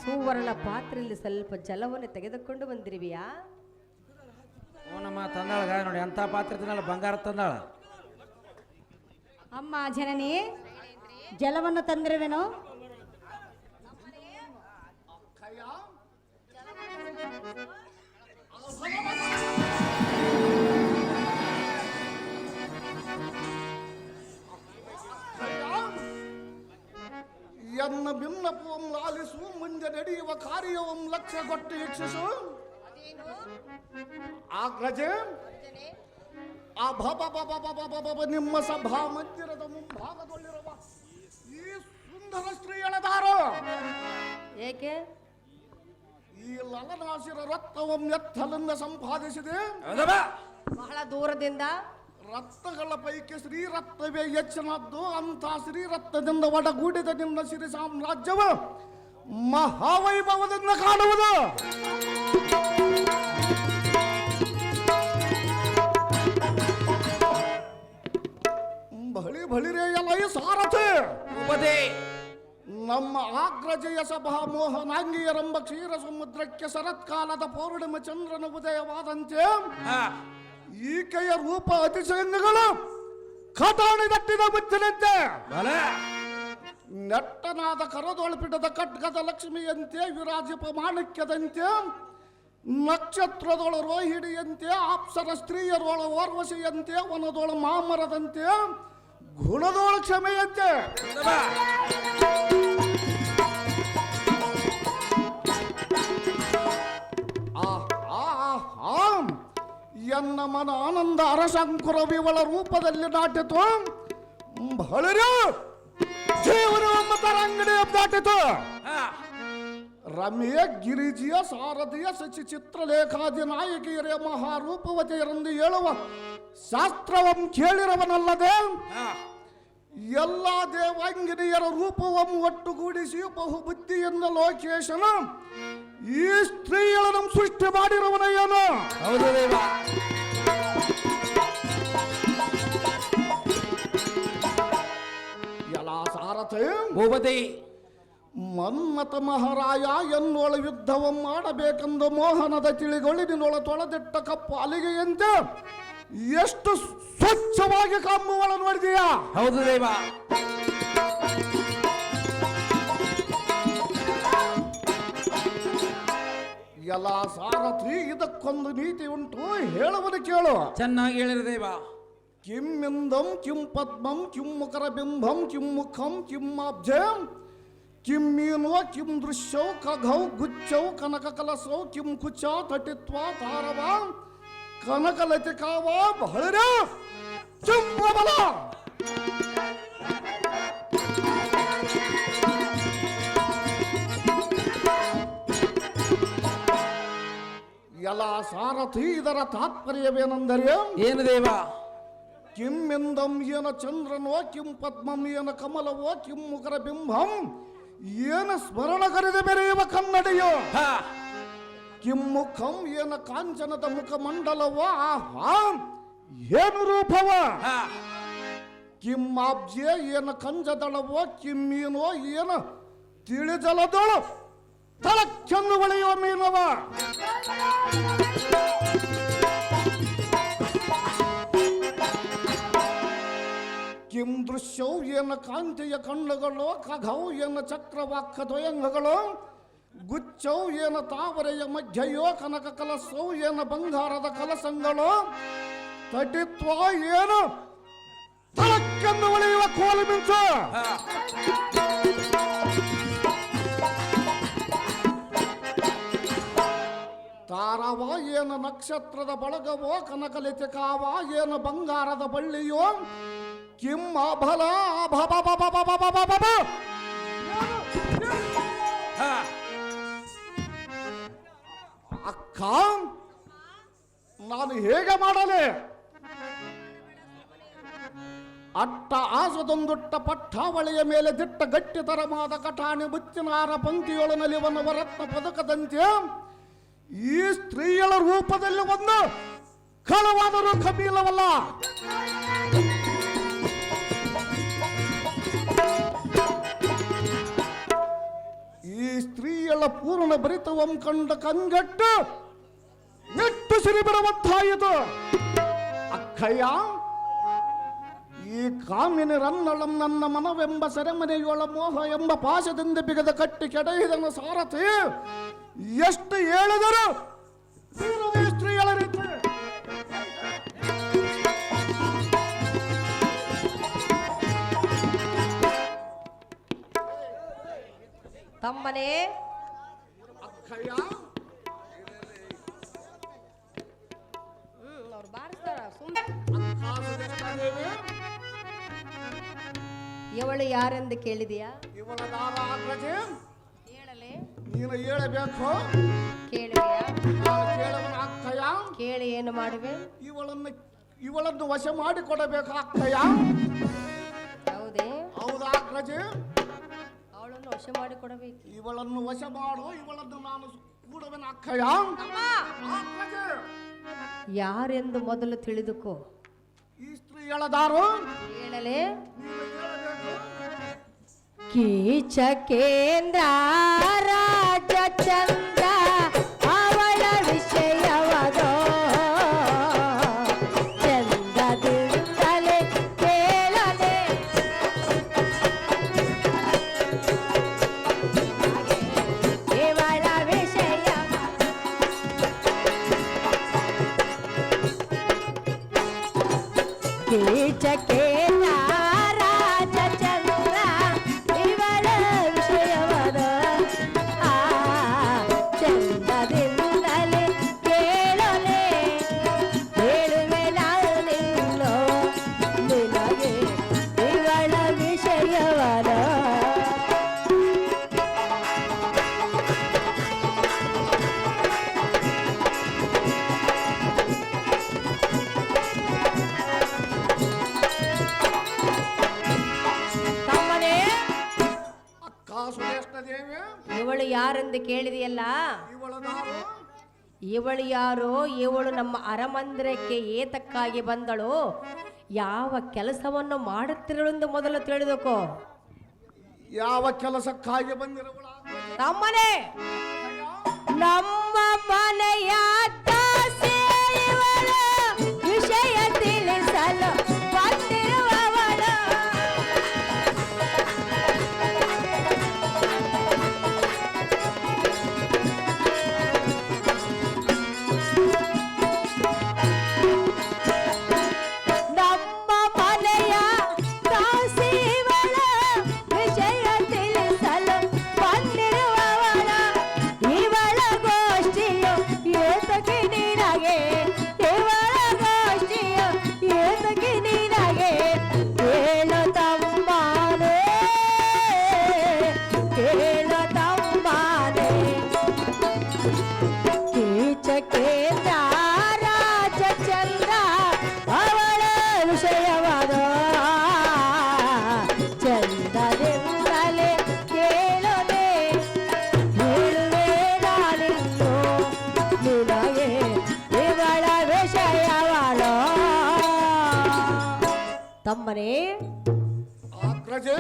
ಸುವರ್ಣ ಪಾತ್ರೆಯಲ್ಲಿ ಸ್ವಲ್ಪ ಜಲವನ್ನು ತೆಗೆದುಕೊಂಡು ಬಂದಿರುವಿಯಾ? ನಮ್ಮ ತಂದಾಳ ನೋಡಿ ಎಂಥ ಪಾತ್ರೆ ತಿನ್ನಲ್ಲ, ಬಂಗಾರ ತಂದಾಳ. ಅಮ್ಮ ಜನನಿ, ಜಲವನ್ನು ತಂದಿರುವೆನು. ಎನ್ನ ಭಿನ್ನಪುವಂ ಲಾಲಿಸು, ಮುಂದೆ ನಡೆಯುವ ಕಾರ್ಯವಂ ಲಕ್ಷ್ಯ ಕೊಟ್ಟು ವೀಕ್ಷಿಸು. ಅಗ್ರಜೆ, ನಿಮ್ಮ ಸಭಾ ಮಂದಿರದ ಮುಂಭಾಗದಲ್ಲಿರುವ ಈ ಸುಂದರ ಸ್ತ್ರೀಯಳದಾರು ಏಕೆ? ಈ ಲಲನಾಶಿರ ರಕ್ತವಂ ಎತ್ತಲಿಂದ ಸಂಪಾದಿಸಿದೆ. ಬಹಳ ದೂರದಿಂದ ರತ್ನಗಳ ಪೈಕಿ ಶ್ರೀರತ್ನವೇ ಹೆಚ್ಚಿನದ್ದು. ಅಂತ ಶ್ರೀರತ್ನದಿಂದ ಒಡಗೂಡಿದ ನಿನ್ನ ಸಿರಿ ಸಾಮ್ರಾಜ್ಯವು ಮಹಾವೈಭವದಿಂದ ಕಾಣುವುದು. ಬಳಿರೇ ಎಲ್ಲ ಸಾರಥಿ ನಮ್ಮ ಅಗ್ರಜೆಯ ಸಭಾ ಮೋಹನಾಂಗಿಯರೆಂಬ ಕ್ಷೀರ ಸಮುದ್ರಕ್ಕೆ ಶರತ್ಕಾಲದ ಪೌರ್ಣಿಮ ಚಂದ್ರನ ಉದಯವಾದಂತೆ ಈಕೆಯ ರೂಪ ಅತಿಶಯಗಳು ಖಟಾಣಿ ದಟ್ಟಿದ ಮುಚ್ಚಿನಂತೆ, ನೆಟ್ಟನಾದ ಕರದೊಳಪಿಟದ ಖಡ್ಗದ ಲಕ್ಷ್ಮಿಯಂತೆ, ವಿರಾಜಿಪ ಮಾಣಿಕ್ಯದಂತೆ, ನಕ್ಷತ್ರದೊಳ ರೋಹಿಣಿಯಂತೆ, ಅಪ್ಸರ ಸ್ತ್ರೀಯರೊಳ ಓರ್ವಶಿಯಂತೆ, ವನದೊಳ ಮಾಮರದಂತೆ, ಗುಣದೊಳ ಕ್ಷಮೆಯಂತೆ, ಎನ್ನ ಮನ ಆನಂದ ಅರಸಂಕುರ ವಿವಳ ರೂಪದಲ್ಲಿ ನಾಟಿತು. ಬಹಳರು ಜೀವನ ತರಂಗಡಿ ದಾಟಿತು. ರಮ್ಯ ಗಿರಿಜಿಯ ಸಾರಥಿಯ ಸಚಿ ಚಿತ್ರಲೇಖಾದಿ ನಾಯಕಿಯರ ಮಹಾರೂಪವತಿಯರೆಂದು ಹೇಳುವ ಶಾಸ್ತ್ರವಂ ಕೇಳಿರವನಲ್ಲದೆ ಎಲ್ಲ ದೇವಾಂಗಿನಿಯರ ರೂಪವಂ ಒಟ್ಟುಗೂಡಿಸಿ ಬಹುಬುದ್ಧಿಯಿಂದ ಲೋಕೇಶನ ಈ ಸ್ತ್ರೀಗಳನ್ನು ಸೃಷ್ಟಿ ಮಾಡಿರುವನ ಏನು? ಹೌದು ದೇವ. ಎಲ್ಲ ಸಾರಥಿ ಭೂಪತಿ, ಮನ್ಮಥ ಮಹಾರಾಯ ಎನ್ನೋಳ ಯುದ್ಧವಂ ಮಾಡಬೇಕೆಂದು ಮೋಹನದ ತಿಳಿಗೊಳಿನೊಳ ತೊಳೆದಿಟ್ಟ ಕಪ್ಪು ಅಲಿಗೆಯಂತೆ ಎಷ್ಟು ಸ್ವಚ್ಛವಾಗಿ ಕಮ್ಮುವಳ ನೋಡಿದೀಯ? ಹೌದು ದೇವ. ಎಲ್ಲ ಸಾರಥಿ, ಇದಕ್ಕೊಂದು ನೀತಿ ಉಂಟು, ಹೇಳುವುದು ಕೇಳು. ಚೆನ್ನಾಗಿ ಹೇಳಿರ ದೇವ. ಕಿಂ ಇಂದಂ ಕಿಂ ಪದ್ಮಂ ಕಿಂ ಮುಖರ ಬಿಂಬಂ ಕಿಂ ಮುಖಂ ಕಿಂ ಅಬ್ಜಂ ಕಿಂ ಮೀನೋ ಕಿಂ ದೃಶ್ಯೌ ಖಗೌ ಗುಚ್ಚೌ ಕನಕ ಕಲಸೌ ಕಿಂ ಕುಚ ತಟಿತ್ವ ತಾರವ ಕನಕಲತಿಕಾವ ಬಹಳ ಚುಂಬಲ. ಎಲ್ಲ ಸಾರಥಿ, ಇದರ ತಾತ್ಪರ್ಯವೇನೆಂದರೆ ಏನು ದೇವ? ಕಿಂ ಎಂದಂ ಏನ ಚಂದ್ರನೋ ಕಿಂ ಪದ್ಮಂ ಏನ ಕಮಲವೋ ಕಿಂ ಮುಖರ ಬಿಂಬಂ ಏನ ಸ್ಮರಣ ಕರೆದ ಬೆರೆಯುವ ಕನ್ನಡಿಯೋ ಕಿಂ ಮುಖಂ ಏನ ಕಾಂಚನದ ಮುಖಮಂಡಲವೋ ಆಹಾ ಏನು ರೂಪವ ಕಿಂ ಆಬ್ಜೆ ಏನ ಕಂಜದಳವೋ ಕಿಂ ಮೀನೋ ಏನ ತಿಳಿಜಲದಳು ತಳಕ್ಕೆಂದು ಹೊಳೆಯುವ ಮೀನವ ಕಿಂ ದೃಶ್ಯೌ ಏನ ಕಾಂತಿಯ ಕಣ್ಣುಗಳು ಖಗೌ ಏನ ಚಕ್ರವಾಕ್ಕ ದ್ವಯಂಗಗಳು ಗುಚ್ಚೌ ಏನ ತಾವರೆಯ ಮಧ್ಯಯೋ ಕನಕ ಕಲಸೌ ಏನ ಬಂಗಾರದ ಕಲಸಂಗಳು ತಟಿತ್ವ ಏನು ತಳಕ್ಕೆಂದು ಒಳೆಯುವ ಕೋಲು ಮಿಂಚು ತಾರವ ಏನ ನಕ್ಷತ್ರದ ಬಳಗವೋ ಕನಕಲಿತೆ ಕಾವ ಏನ ಬಂಗಾರದ ಬಳ್ಳಿಯೋ ಕಿಮ್ಮ ಬಲ ಅಕ್ಕ ನಾನು ಹೇಗೆ ಮಾಡಲಿ ಅಟ್ಟ ಆಸದೊಂದುಟ್ಟ ಪಟ್ಟಾವಳಿಯ ಮೇಲೆ ದಿಟ್ಟ ಗಟ್ಟಿತರವಾದ ಕಟಾಣಿ ಮುಚ್ಚಿನಾರ ಪಂಕ್ತಿಯೊಳ ನಲಿವನ ವರತ್ನ ಪದಕದಂತೆ ಈ ಸ್ತ್ರೀಯಳ ರೂಪದಲ್ಲಿ ಒಂದು ಕಳವಾದರೂ ಕಮೀಲವಲ್ಲ. ಈ ಸ್ತ್ರೀಯಳ ಪೂರ್ಣ ಭರಿತವಂ ಕಂಡ ಕಂಗಟ್ಟು ನೆಟ್ಟು ಸಿರಿಬಿಡುವಂತಾಯಿತು. ಅಕ್ಕಯ್ಯ, ಈ ಕಾಮಿನಿ ರನ್ನಳಂ ನನ್ನ ಮನವೆಂಬ ಸೆರೆಮನೆಯೊಳ ಮೋಹ ಎಂಬ ಪಾಶದಿಂದ ಬಿಗದ ಕಟ್ಟಿ ಕೆಡೆಯಿದನ ಸಾರಥಿ ಎಷ್ಟು ಹೇಳಿದರು ಸ್ತ್ರೀಯಳ ರೀತಿ. ತಮ್ಮನೇ ಅಕ್ಕಯ್ಯ, ಅವ್ರು ಬಾರಿಸ್ತಾರ ಸುಮ್ಮನೆ. ಇವಳು ಯಾರೆಂದು ಕೇಳಿದೆಯಾ? ಇವಳ ದಾರಾಗ್ರಜೆ ಹೇಳಲೆ. ನೀನು ಹೇಳಬೇಕು. ಕೇಳುವೆಯಾ? ನಾನು ಕೇಳವನ ಅಕ್ಕಯ್ಯ. ಕೇಳಿ ಏನು ಮಾಡುವೆ? ಇವಳನ್ನು ವಶ ಮಾಡಿಕೊಡಬೇಕು ಅಕ್ಕಯ್ಯ. ಹೌದೇ? ಹೌದಾಗ್ರಜೆ. ಅವಳನ್ನು ವಶ ಮಾಡಿಕೊಡಬೇಕು. ಇವಳನ್ನು ವಶ ಮಾಡು. ಇವಳನ್ನು ನಾನು ಕೂಡುವೆನ ಅಕ್ಕಯ್ಯ. ಅಗ್ರಜೆ, ಯಾರೆಂದು ಮೊದಲು ತಿಳಿದುಕೋ. ಈ ಸ್ತ್ರೀ ಹೇಳದಾರು ಹೇಳಲೆ. ನೀನು ಹೇಳಬೇಕು. ಕೀಚಕೇಂದ್ರ ರಾಜ ಚಂದ್ರ ಅವಳ ವಿಷಯವದೋ ಚಂದದಿಂದಲೇ ಕೇಳಲೆ. ಇವಳ ವಿಷಯ ಕೀಚಕೇಂದ್ರ ರಾಜ ಚಂದ್ರ ಇವಳ ವಿಷಯವದ ಚಂದದಿಂದಲೇ ಕೇಳಲೆ. ಹೇಳುವೆ ನಾನು ನಿನ್ನೋ ನಿನಗೆ ಇವಳ ವಿಷಯವದ. ತಮ್ಮನೇ, ಅಕ್ಕ ಸುರೇಶ್ನ ದೇವಿ ಇವಳು ಯಾರೆಂದು ಕೇಳಿದೆಯಲ್ಲ. ಇವಳದಾರು ಇವಳು ಯಾರು? ಇವಳು ನಮ್ಮ ಅರಮಂದಿರಕ್ಕೆ ಏತಕ್ಕಾಗಿ ಬಂದಳು, ಯಾವ ಕೆಲಸವನ್ನು ಮಾಡುತ್ತಿರಲೆಂದು ಮೊದಲು ತಿಳಿದುಕೋ. ಯಾವ ಕೆಲಸಕ್ಕಾಗಿ ಬಂದಿರುವಳ? ತಮ್ಮನೇ, ನಮ್ಮ ಮನೆಯ ದಾಸಿ ಇವಳ ವಿಷಯ ತಿಳಿಸಲು ಬಂದಿರುವವಳು. ನಮ್ಮ ಮನೆಯ ದಾಸಿ ಇವಳ ವಿಷಯ ತಿಳಿಸಲು ಬಂದಿರುವವಳ. ಇವಳ ಗೋಷ್ಠಿಯು ಏತಕ್ಕೆ ನಿನಗೆ, ಇವಳ ಗೋಷ್ಠಿಯು ಏತಕ್ಕೆ ನಿನಗೆ. ಕೇಳು ತಮ್ಮನೇ, ಕೇಳು ತಮ್ಮನೇ. ಕೀಚಕೇಂದ್ರ ರಾಜ ಚಂದ್ರ ಅವಳ ವಿಷಯವಾದ ಚಂದದಿಂದಲೇ ಕೇಳಲೆ. ಹೇಳುವೆ ನಾನಿನ್ನು ನಿನಗೆ ಇವಳ ವಿಷಯವಳ. ತಮ್ಮನೇ, ಅಗ್ರಜೆ,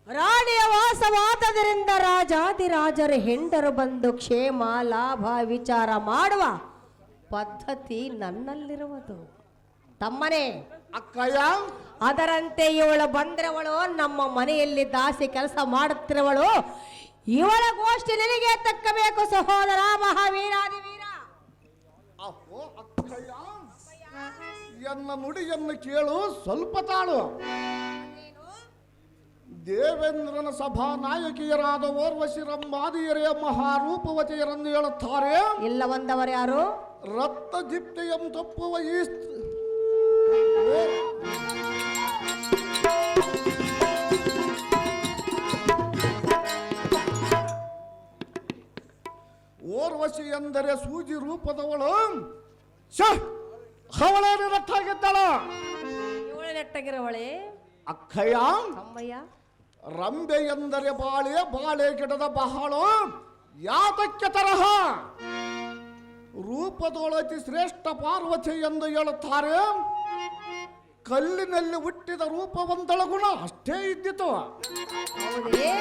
ರಾಣಿಯ ವಾಸವಾದದರಿಂದ ರಾಜಾದಿರಾಜರ ಹೆಂಡರು ಬಂದು ಕ್ಷೇಮ ಲಾಭ ವಿಚಾರ ಮಾಡುವ ಪದ್ಧತಿ ನನ್ನಲ್ಲಿರುವುದು. ತಮ್ಮನೇ, ಅಕ್ಕಯ್ಯ, ಅದರಂತೆ ಇವಳು ಬಂದಿರವಳು, ನಮ್ಮ ಮನೆಯಲ್ಲಿ ದಾಸಿ ಕೆಲಸ ಮಾಡುತ್ತಿರುವಳು. ಇವಳ ಗೋಷ್ಠಿ ನಿನಗೆ ತಕ್ಕಬೇಕು ಸಹೋದರ ಮಹಾವೀರಾದಿವೀರ. ಅಹೋ ಅಕ್ಕಯ್ಯ, ಎನ್ನ ನುಡಿಯನ್ನು ಕೇಳು, ಸ್ವಲ್ಪ ತಾಳು. ದೇವೇಂದ್ರನ ಸಭಾ ನಾಯಕಿಯರಾದ ಓರ್ವಶಿ ರಂಭಾದಿಯರೇ ಮಹಾರೂಪವತಿಯರನ್ನು ಹೇಳುತ್ತಾರೆ. ಇಲ್ಲ ಒಂದವರು ಯಾರು? ರಕ್ತ ದೀಪ್ತಿಯಂ ತಪ್ಪುವ ಈ ಓರ್ವಶಿ ಎಂದರೆ ಸೂಜಿ ರೂಪದವಳು. ಅವಳೇನು ರಟ್ಟಾಗಿದ್ದಳು? ಇವಳು ನೆಟ್ಟಗಿರವಳೆ ಅಕ್ಕಯ್ಯ. ಅಮ್ಮಯ್ಯ, ರಂಬೆ ಎಂದರೆ ಬಾಳೆ, ಬಾಳೆ ಗಿಡದ ಬಹಳ ಯಾತಕ್ಕೆ ತರಹ ರೂಪದೊಳತಿ ಶ್ರೇಷ್ಠ ಪಾರ್ವತಿ ಎಂದು ಹೇಳುತ್ತಾರೆ. ಕಲ್ಲಿನಲ್ಲಿ ಹುಟ್ಟಿದ ರೂಪವಂತಳ ಗುಣ ಅಷ್ಟೇ ಇದ್ದಿತು. ಹೌದೇ?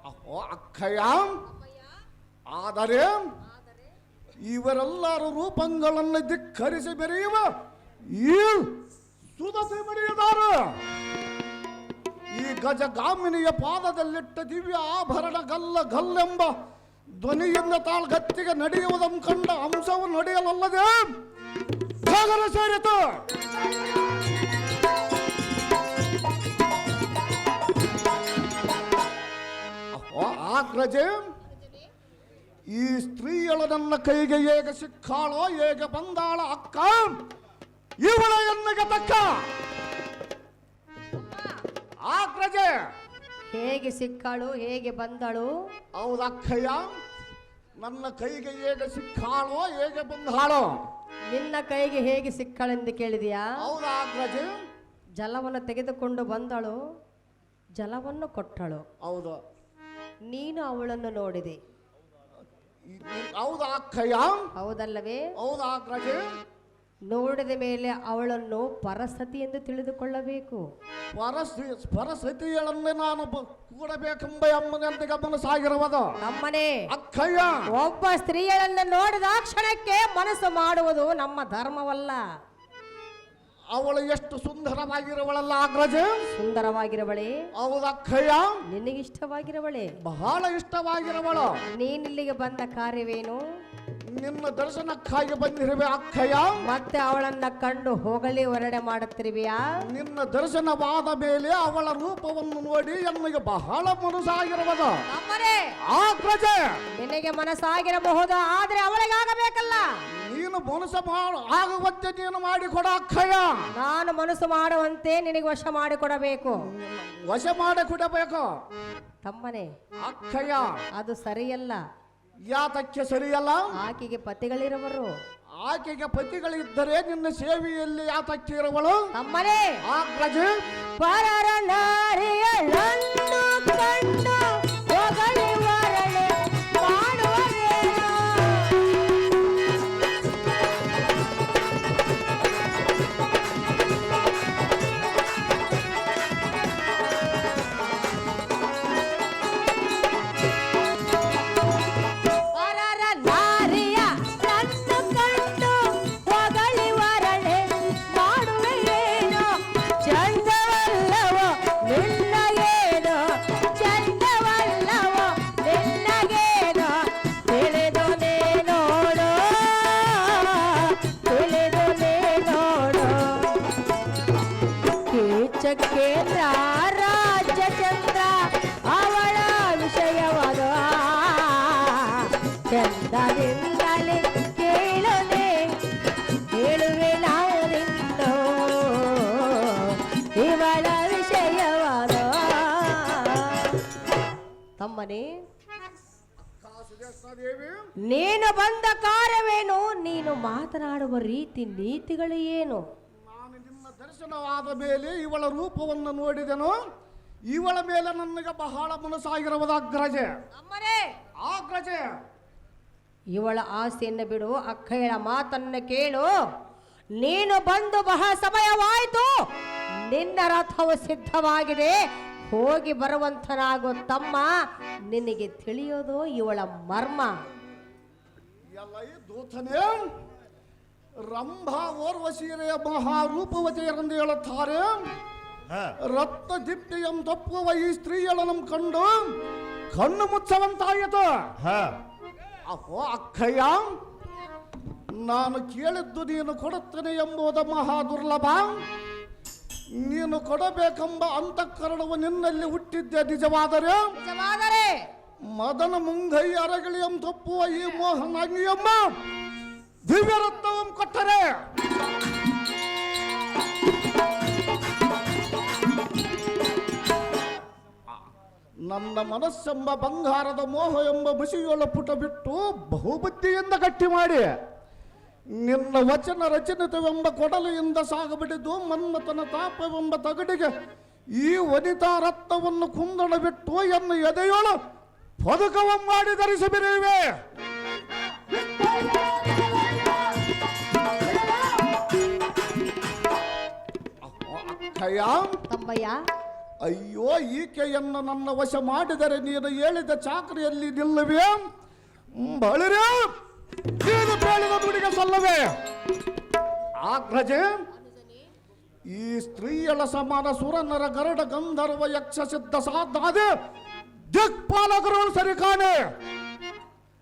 ಅಹೋ ಅಕ್ಕಯ್ಯ, ಆದರೆ ಇವರೆಲ್ಲರೂ ರೂಪಗಳನ್ನು ಧಿಕ್ಕರಿಸಿ ಬೆರೆಯುವ ಈ ಸುದತಿ ಬರೆಯುತ್ತಾರೆ. ಈ ಗಜಗಾಮಿನಿಯ ಪಾದದಲ್ಲಿಟ್ಟ ದಿವ್ಯ ಆಭರಣ ಗಲ್ಲ ಗಲ್ಲೆಂಬ ಧ್ವನಿಯಿಂದ ತಾಳ್ಗತ್ತಿಗೆ ನಡೆಯುವುದನ್ನು ಕಂಡ ಅಂಶವು ನಡೆಯಲಲ್ಲದೆ ಸಾಗರ ಸೇರಿತು. ಆಗ್ರಜೆ, ಈ ಸ್ತ್ರೀಯಳು ನನ್ನ ಕೈಗೆ ಹೇಗೆ ಸಿಕ್ಕಾಳೋ, ಹೇಗೆ ಬಂದಾಳ ಅಕ್ಕ, ಇವಳ ಎನ್ನಿಗೆ ತಕ್ಕ. ಆಗ್ರಜೆ, ಹೇಗೆ ಸಿಕ್ಕಾಳು, ಹೇಗೆ ಬಂದಳು? ಹೌದಕ್ಕಯ್ಯ, ನನ್ನ ಕೈಗೆ ಹೇಗೆ ಸಿಕ್ಕಾಳೋ, ಹೇಗೆ ಬಂದಾಳೋ. ನಿನ್ನ ಕೈಗೆ ಹೇಗೆ ಸಿಕ್ಕಾಳೆಂದು ಕೇಳಿದೆಯಾ? ಹೌದಾಗ್ರಜೆ. ಜಲವನ್ನು ತೆಗೆದುಕೊಂಡು ಬಂದಳು, ಜಲವನ್ನು ಕೊಟ್ಟಳು. ಹೌದು. ನೀನು ಅವಳನ್ನು ನೋಡಿದೆ, ಹೌದಾ ಅಕ್ಕಯ್ಯ? ಹೌದಲ್ಲವೇ? ಹೌದಾಗ್ರಜೆ. ನೋಡಿದ ಮೇಲೆ ಅವಳನ್ನು ಪರಸತಿ ಎಂದು ತಿಳಿದುಕೊಳ್ಳಬೇಕು. ಪರಸತಿಯಳನ್ನೇ ನಾನು ಕೂಡಬೇಕೆಂಬ ಅಮ್ಮನೆಂದು ಗಮನ ಸಾಗಿರುವುದು. ನಮ್ಮನೆ ಅಕ್ಕಯ್ಯ, ಒಬ್ಬ ಸ್ತ್ರೀಯಳನ್ನು ನೋಡಿದ ಕ್ಷಣಕ್ಕೆ ಮನಸ್ಸು ಮಾಡುವುದು ನಮ್ಮ ಧರ್ಮವಲ್ಲ. ಅವಳು ಎಷ್ಟು ಸುಂದರವಾಗಿರುವಳಲ್ಲ ಅಗ್ರಜೆ. ಸುಂದರವಾಗಿರವಳೆ. ಹೌದಕ್ಕಯ್ಯ, ನಿನಗಿಷ್ಟವಾಗಿರವಳೆ, ಬಹಳ ಇಷ್ಟವಾಗಿರುವಳು. ನೀನಿಲ್ಲಿಗೆ ಬಂದ ಕಾರ್ಯವೇನು? ನಿನ್ನ ದರ್ಶನಕ್ಕಾಗಿ ಬಂದಿರುವೆ ಅಕ್ಕಯ್ಯ. ಮತ್ತೆ ಅವಳನ್ನ ಕಂಡು ಹೋಗಲಿ ಹೊರಡೆ ಮಾಡುತ್ತಿರುವೆಯಾ? ನಿನ್ನ ದರ್ಶನವಾದ ಮೇಲೆ ಅವಳ ರೂಪವನ್ನು ನೋಡಿ ಎನ್ನಿಗೆ ಬಹಳ ಮನಸ್ಸಾಗಿರುವುದು. ಅಗ್ರಜೆ, ನಿನಗೆ ಮನಸ್ಸಾಗಿರಬಹುದು, ಆದ್ರೆ ಅವಳಿಗೆ ಆಗಬೇಕಲ್ಲ. ನೀನು ಮನಸ್ಸು ಆಗುವಂತೆ ನೀನು ಮಾಡಿಕೊಡ ಅಕ್ಕಯ್ಯ. ನಾನು ಮನಸ್ಸು ಮಾಡುವಂತೆ ನಿನಗೆ ವಶ ಮಾಡಿಕೊಡಬೇಕು. ವಶ ಮಾಡಿಕೊಡಬೇಕು ತಮ್ಮನೆ. ಅಕ್ಕಯ್ಯ, ಅದು ಸರಿಯಲ್ಲ. ಯಾತಕ್ಕೆ ಸರಿಯಲ್ಲ? ಆಕೆಗೆ ಪತಿಗಳಿರುವರು. ಆಕೆಗೆ ಪತಿಗಳಿದ್ದರೆ ನಿನ್ನ ಸೇವೆಯಲ್ಲಿ ಯಾತಕ್ಕೆ ಇರುವಳು? ತಮ್ಮನೆ. ಅಗ್ರಜೆ, ಪರರ ನಾರಿಯಳನ್ನು ಕಂಡು ಹೊಗಳಿ ವರಳೆ ಮಾಡುವರೇನೋ. ಪರರ ನಾರಿಯ ನನ್ನು ಕಂಡು ಹೊಗಳಿ ವರಳೆ ಮಾಡುವೆಯೇನೋ. ಚಂದವಲ್ಲವೋ ನಿನ್ನಗೇನೋ, ಚಂದವಲ್ಲವೋ ನಿನ್ನಗೇನೋ, ತಿಳಿದು ನೀ ನೋಡು, ತಿಳಿದು ನೀ ನೋಡು. ಕೀಚಕೇಂದ್ರ ರಾಜ್ಯ ಚಂದ್ರ ಅವಳ ವಿಷಯವಾದ ಚಂದದಿಂದಲೇ ಕೇಳುವೆ, ಹೇಳುವೆ ನಾನಿಂದು ಇವಳ ವಿಷಯವಾದ. ತಮ್ಮನೇ, ದೇವಿ, ನೀನು ಬಂದ ಕಾರ್ಯವೇನು? ನೀನು ಮಾತನಾಡುವ ರೀತಿ ನೀತಿಗಳು ಏನು? ನಾನು ನಿನ್ನ ದರ್ಶನವಾದ ಮೇಲೆ ಇವಳ ರೂಪವನ್ನು ನೋಡಿದೆನು. ಇವಳ ಮೇಲೆ ನನಗೆ ಬಹಳ ಮನಸ್ಸಾಗಿರುವುದು ಅಗ್ರಜೆ. ತಮ್ಮನೇ, ಅಗ್ರಜೆ, ಇವಳ ಆಸೆಯನ್ನು ಬಿಡು, ಅಕ್ಕಯ್ಯಳ ಮಾತನ್ನು ಕೇಳು. ನೀನು ಬಂದು ಬಹಳ ಸಮಯವಾಯಿತು, ನಿನ್ನ ರಥವು ಸಿದ್ಧವಾಗಿದೆ, ಹೋಗಿ ಬರುವಂತನಾಗೋ ತಮ್ಮ. ನಿನಗೆ ತಿಳಿಯೋದು ಇವಳ ಮರ್ಮ. ಎಲ್ಲ ಈ ದೂತನೇ, ರಂಭಾ ಓರ್ವಶೀರೆಯ ಮಹಾರೂಪವತಿಯರೆಂದು ಹೇಳುತ್ತಾರೆ. ರತ್ನ ದಿಪ್ತಿಯಂ ತಪ್ಪುವ ಈ ಸ್ತ್ರೀಯಳನ್ನು ಕಂಡು ಕಣ್ಣು ಮುಚ್ಚವಂತಾಯಿತು. ಅಪ್ಪೋ ಅಕ್ಕಯ್ಯ, ನಾನು ಕೇಳಿದ್ದು ನೀನು ಕೊಡುತ್ತೇನೆ ಎಂಬುದು ಮಹಾ ದುರ್ಲಭ. ನೀನು ಕೊಡಬೇಕೆಂಬ ಅಂತಃಕರಣವು ನಿನ್ನಲ್ಲಿ ಹುಟ್ಟಿದ್ದೆ ನಿಜವಾದರೆ ಮದನ ಮುಂಗೈ ಅರಗಿಳಿಯಂ ತಪ್ಪುವ ಈ ಮೋಹನಾಂಗಿಯಮ್ಮ ದಿವ್ಯರತ್ನವಂ ಕೊಟ್ಟರೆ ನನ್ನ ಮನಸ್ಸೆಂಬ ಬಂಗಾರದ ಮೋಹ ಎಂಬ ಮುಸಿಯೊಳ ಪುಟ ಬಿಟ್ಟು ಬಹುಬುದ್ಧಿಯಿಂದ ಗಟ್ಟಿ ಮಾಡಿ ನಿನ್ನ ವಚನ ರಚನಿತವೆಂಬ ಕೊಡಲೆಯಿಂದ ಸಾಗಬಿಡಿದು ಮನ್ಮಥನ ತಾಪವೆಂಬ ತಗಡಿಗೆ ಈ ವನಿತಾ ರತ್ನವನ್ನು ಕುಂದಣ ಬಿಟ್ಟು ಎನ್ನ ಎದೆಯೊಳು ಪದಕವ ಮಾಡಿ ಧರಿಸಬಿರಿವೆ. ತಮ್ಮಯ್ಯ, ಅಯ್ಯೋ, ಈಕೆಯನ್ನು ನನ್ನ ವಶ ಮಾಡಿದರೆ ನೀನು ಹೇಳಿದ ಚಾಕರಿಯಲ್ಲಿ ನಿಲ್ಲುವೆ. ಬಳಿರೆ ನೀನು ಬೇಳಿದ ನುಡಿಗೆ ಸಲ್ಲವೇ? ಆಗ್ರಜೆ, ಈ ಸ್ತ್ರೀಯಳ ಸಮಾನ ಸುರನರ ಗರಡ ಗಂಧರ್ವ ಯಕ್ಷ ಸಿದ್ಧ ಸಾಧಾದೆ ದಿಕ್ಪಾಲಕರು ಸರಿ ಕಾಣೆ.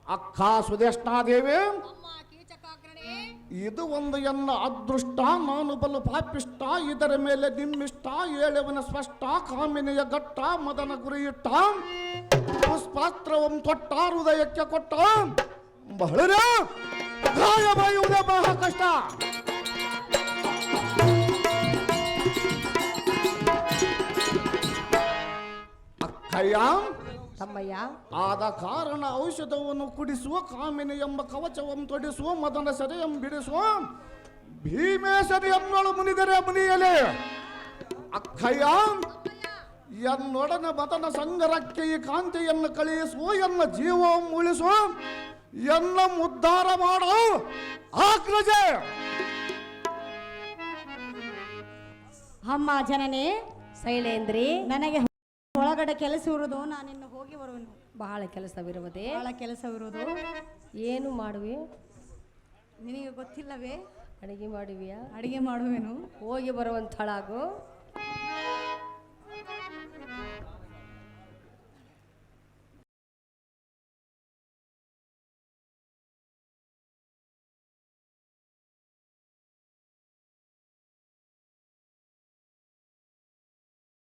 ಅಕ್ಕ ಸುದೇಷ್ಣಾದೇವಿ, ಇದು ಒಂದು ಎನ್ನ ಅದೃಷ್ಟ. ನಾನು ಬಲು ಪಾಪಿಷ್ಟ, ಇದರ ಮೇಲೆ ನಿಮ್ಮಿಷ್ಟ. ಏಳವನ ಸ್ಪಷ್ಟ, ಕಾಮಿನಿಯ ಗಟ್ಟ, ಮದನ ಗುರಿಯಿಟ್ಟ, ಪುಷ್ಪಾಸ್ತ್ರವಂ ತೊಟ್ಟ, ಹೃದಯಕ್ಕೆ ಕೊಟ್ಟ. ಬಹಳ ಗಾಯ ಬರೆಯುವುದೇ ಬಹಳ ಕಷ್ಟ. ಅಕ್ಕಯ್ಯ, ತಮ್ಮಯ್ಯ, ಆದ ಕಾರಣ ಔಷಧವನ್ನು ಕುಡಿಸುವ, ಕಾಮಿನಿ ಎಂಬ ಕವಚವನ್ನು ತೊಡಿಸುವ, ಮದನ ಸೆರೆಯಂ ಬಿಡಿಸುವ, ಭೀಮೇಶರಿ ಎನ್ನೋಳು ಮುನಿದರೆ ಮುನಿಯಲೆ. ಅಕ್ಕಯ್ಯ, ಎನ್ನೊಡನೆ ಮದನ ಸಂಗರಕ್ಕೆ ಈ ಕಾಂತಿಯನ್ನು ಕಳುಹಿಸುವ, ಎನ್ನ ಜೀವವನ್ನು ಉಳಿಸುವ, ಎನ್ನ ಉದ್ಧಾರ ಮಾಡೋ ಆಗ್ರಜೆ. ಅಮ್ಮ ಜನನಿ ಶೈಲೇಂದ್ರಿ, ನನಗೆ ಒಳಗಡೆ ಕೆಲಸ ಇರುವುದು, ನಾನಿನ್ನು ಹೋಗಿ ಬರುವೆನು. ಬಹಳ ಕೆಲಸವಿರುವುದೇ? ಬಹಳ ಕೆಲಸವಿರುವುದು. ಏನು ಮಾಡುವೆ? ನಿನಗೆ ಗೊತ್ತಿಲ್ಲವೇ? ಅಡಿಗೆ ಮಾಡುವಿಯಾ? ಅಡಿಗೆ ಮಾಡುವೆನು. ಹೋಗಿ ಬರುವಂತಳಾಗು.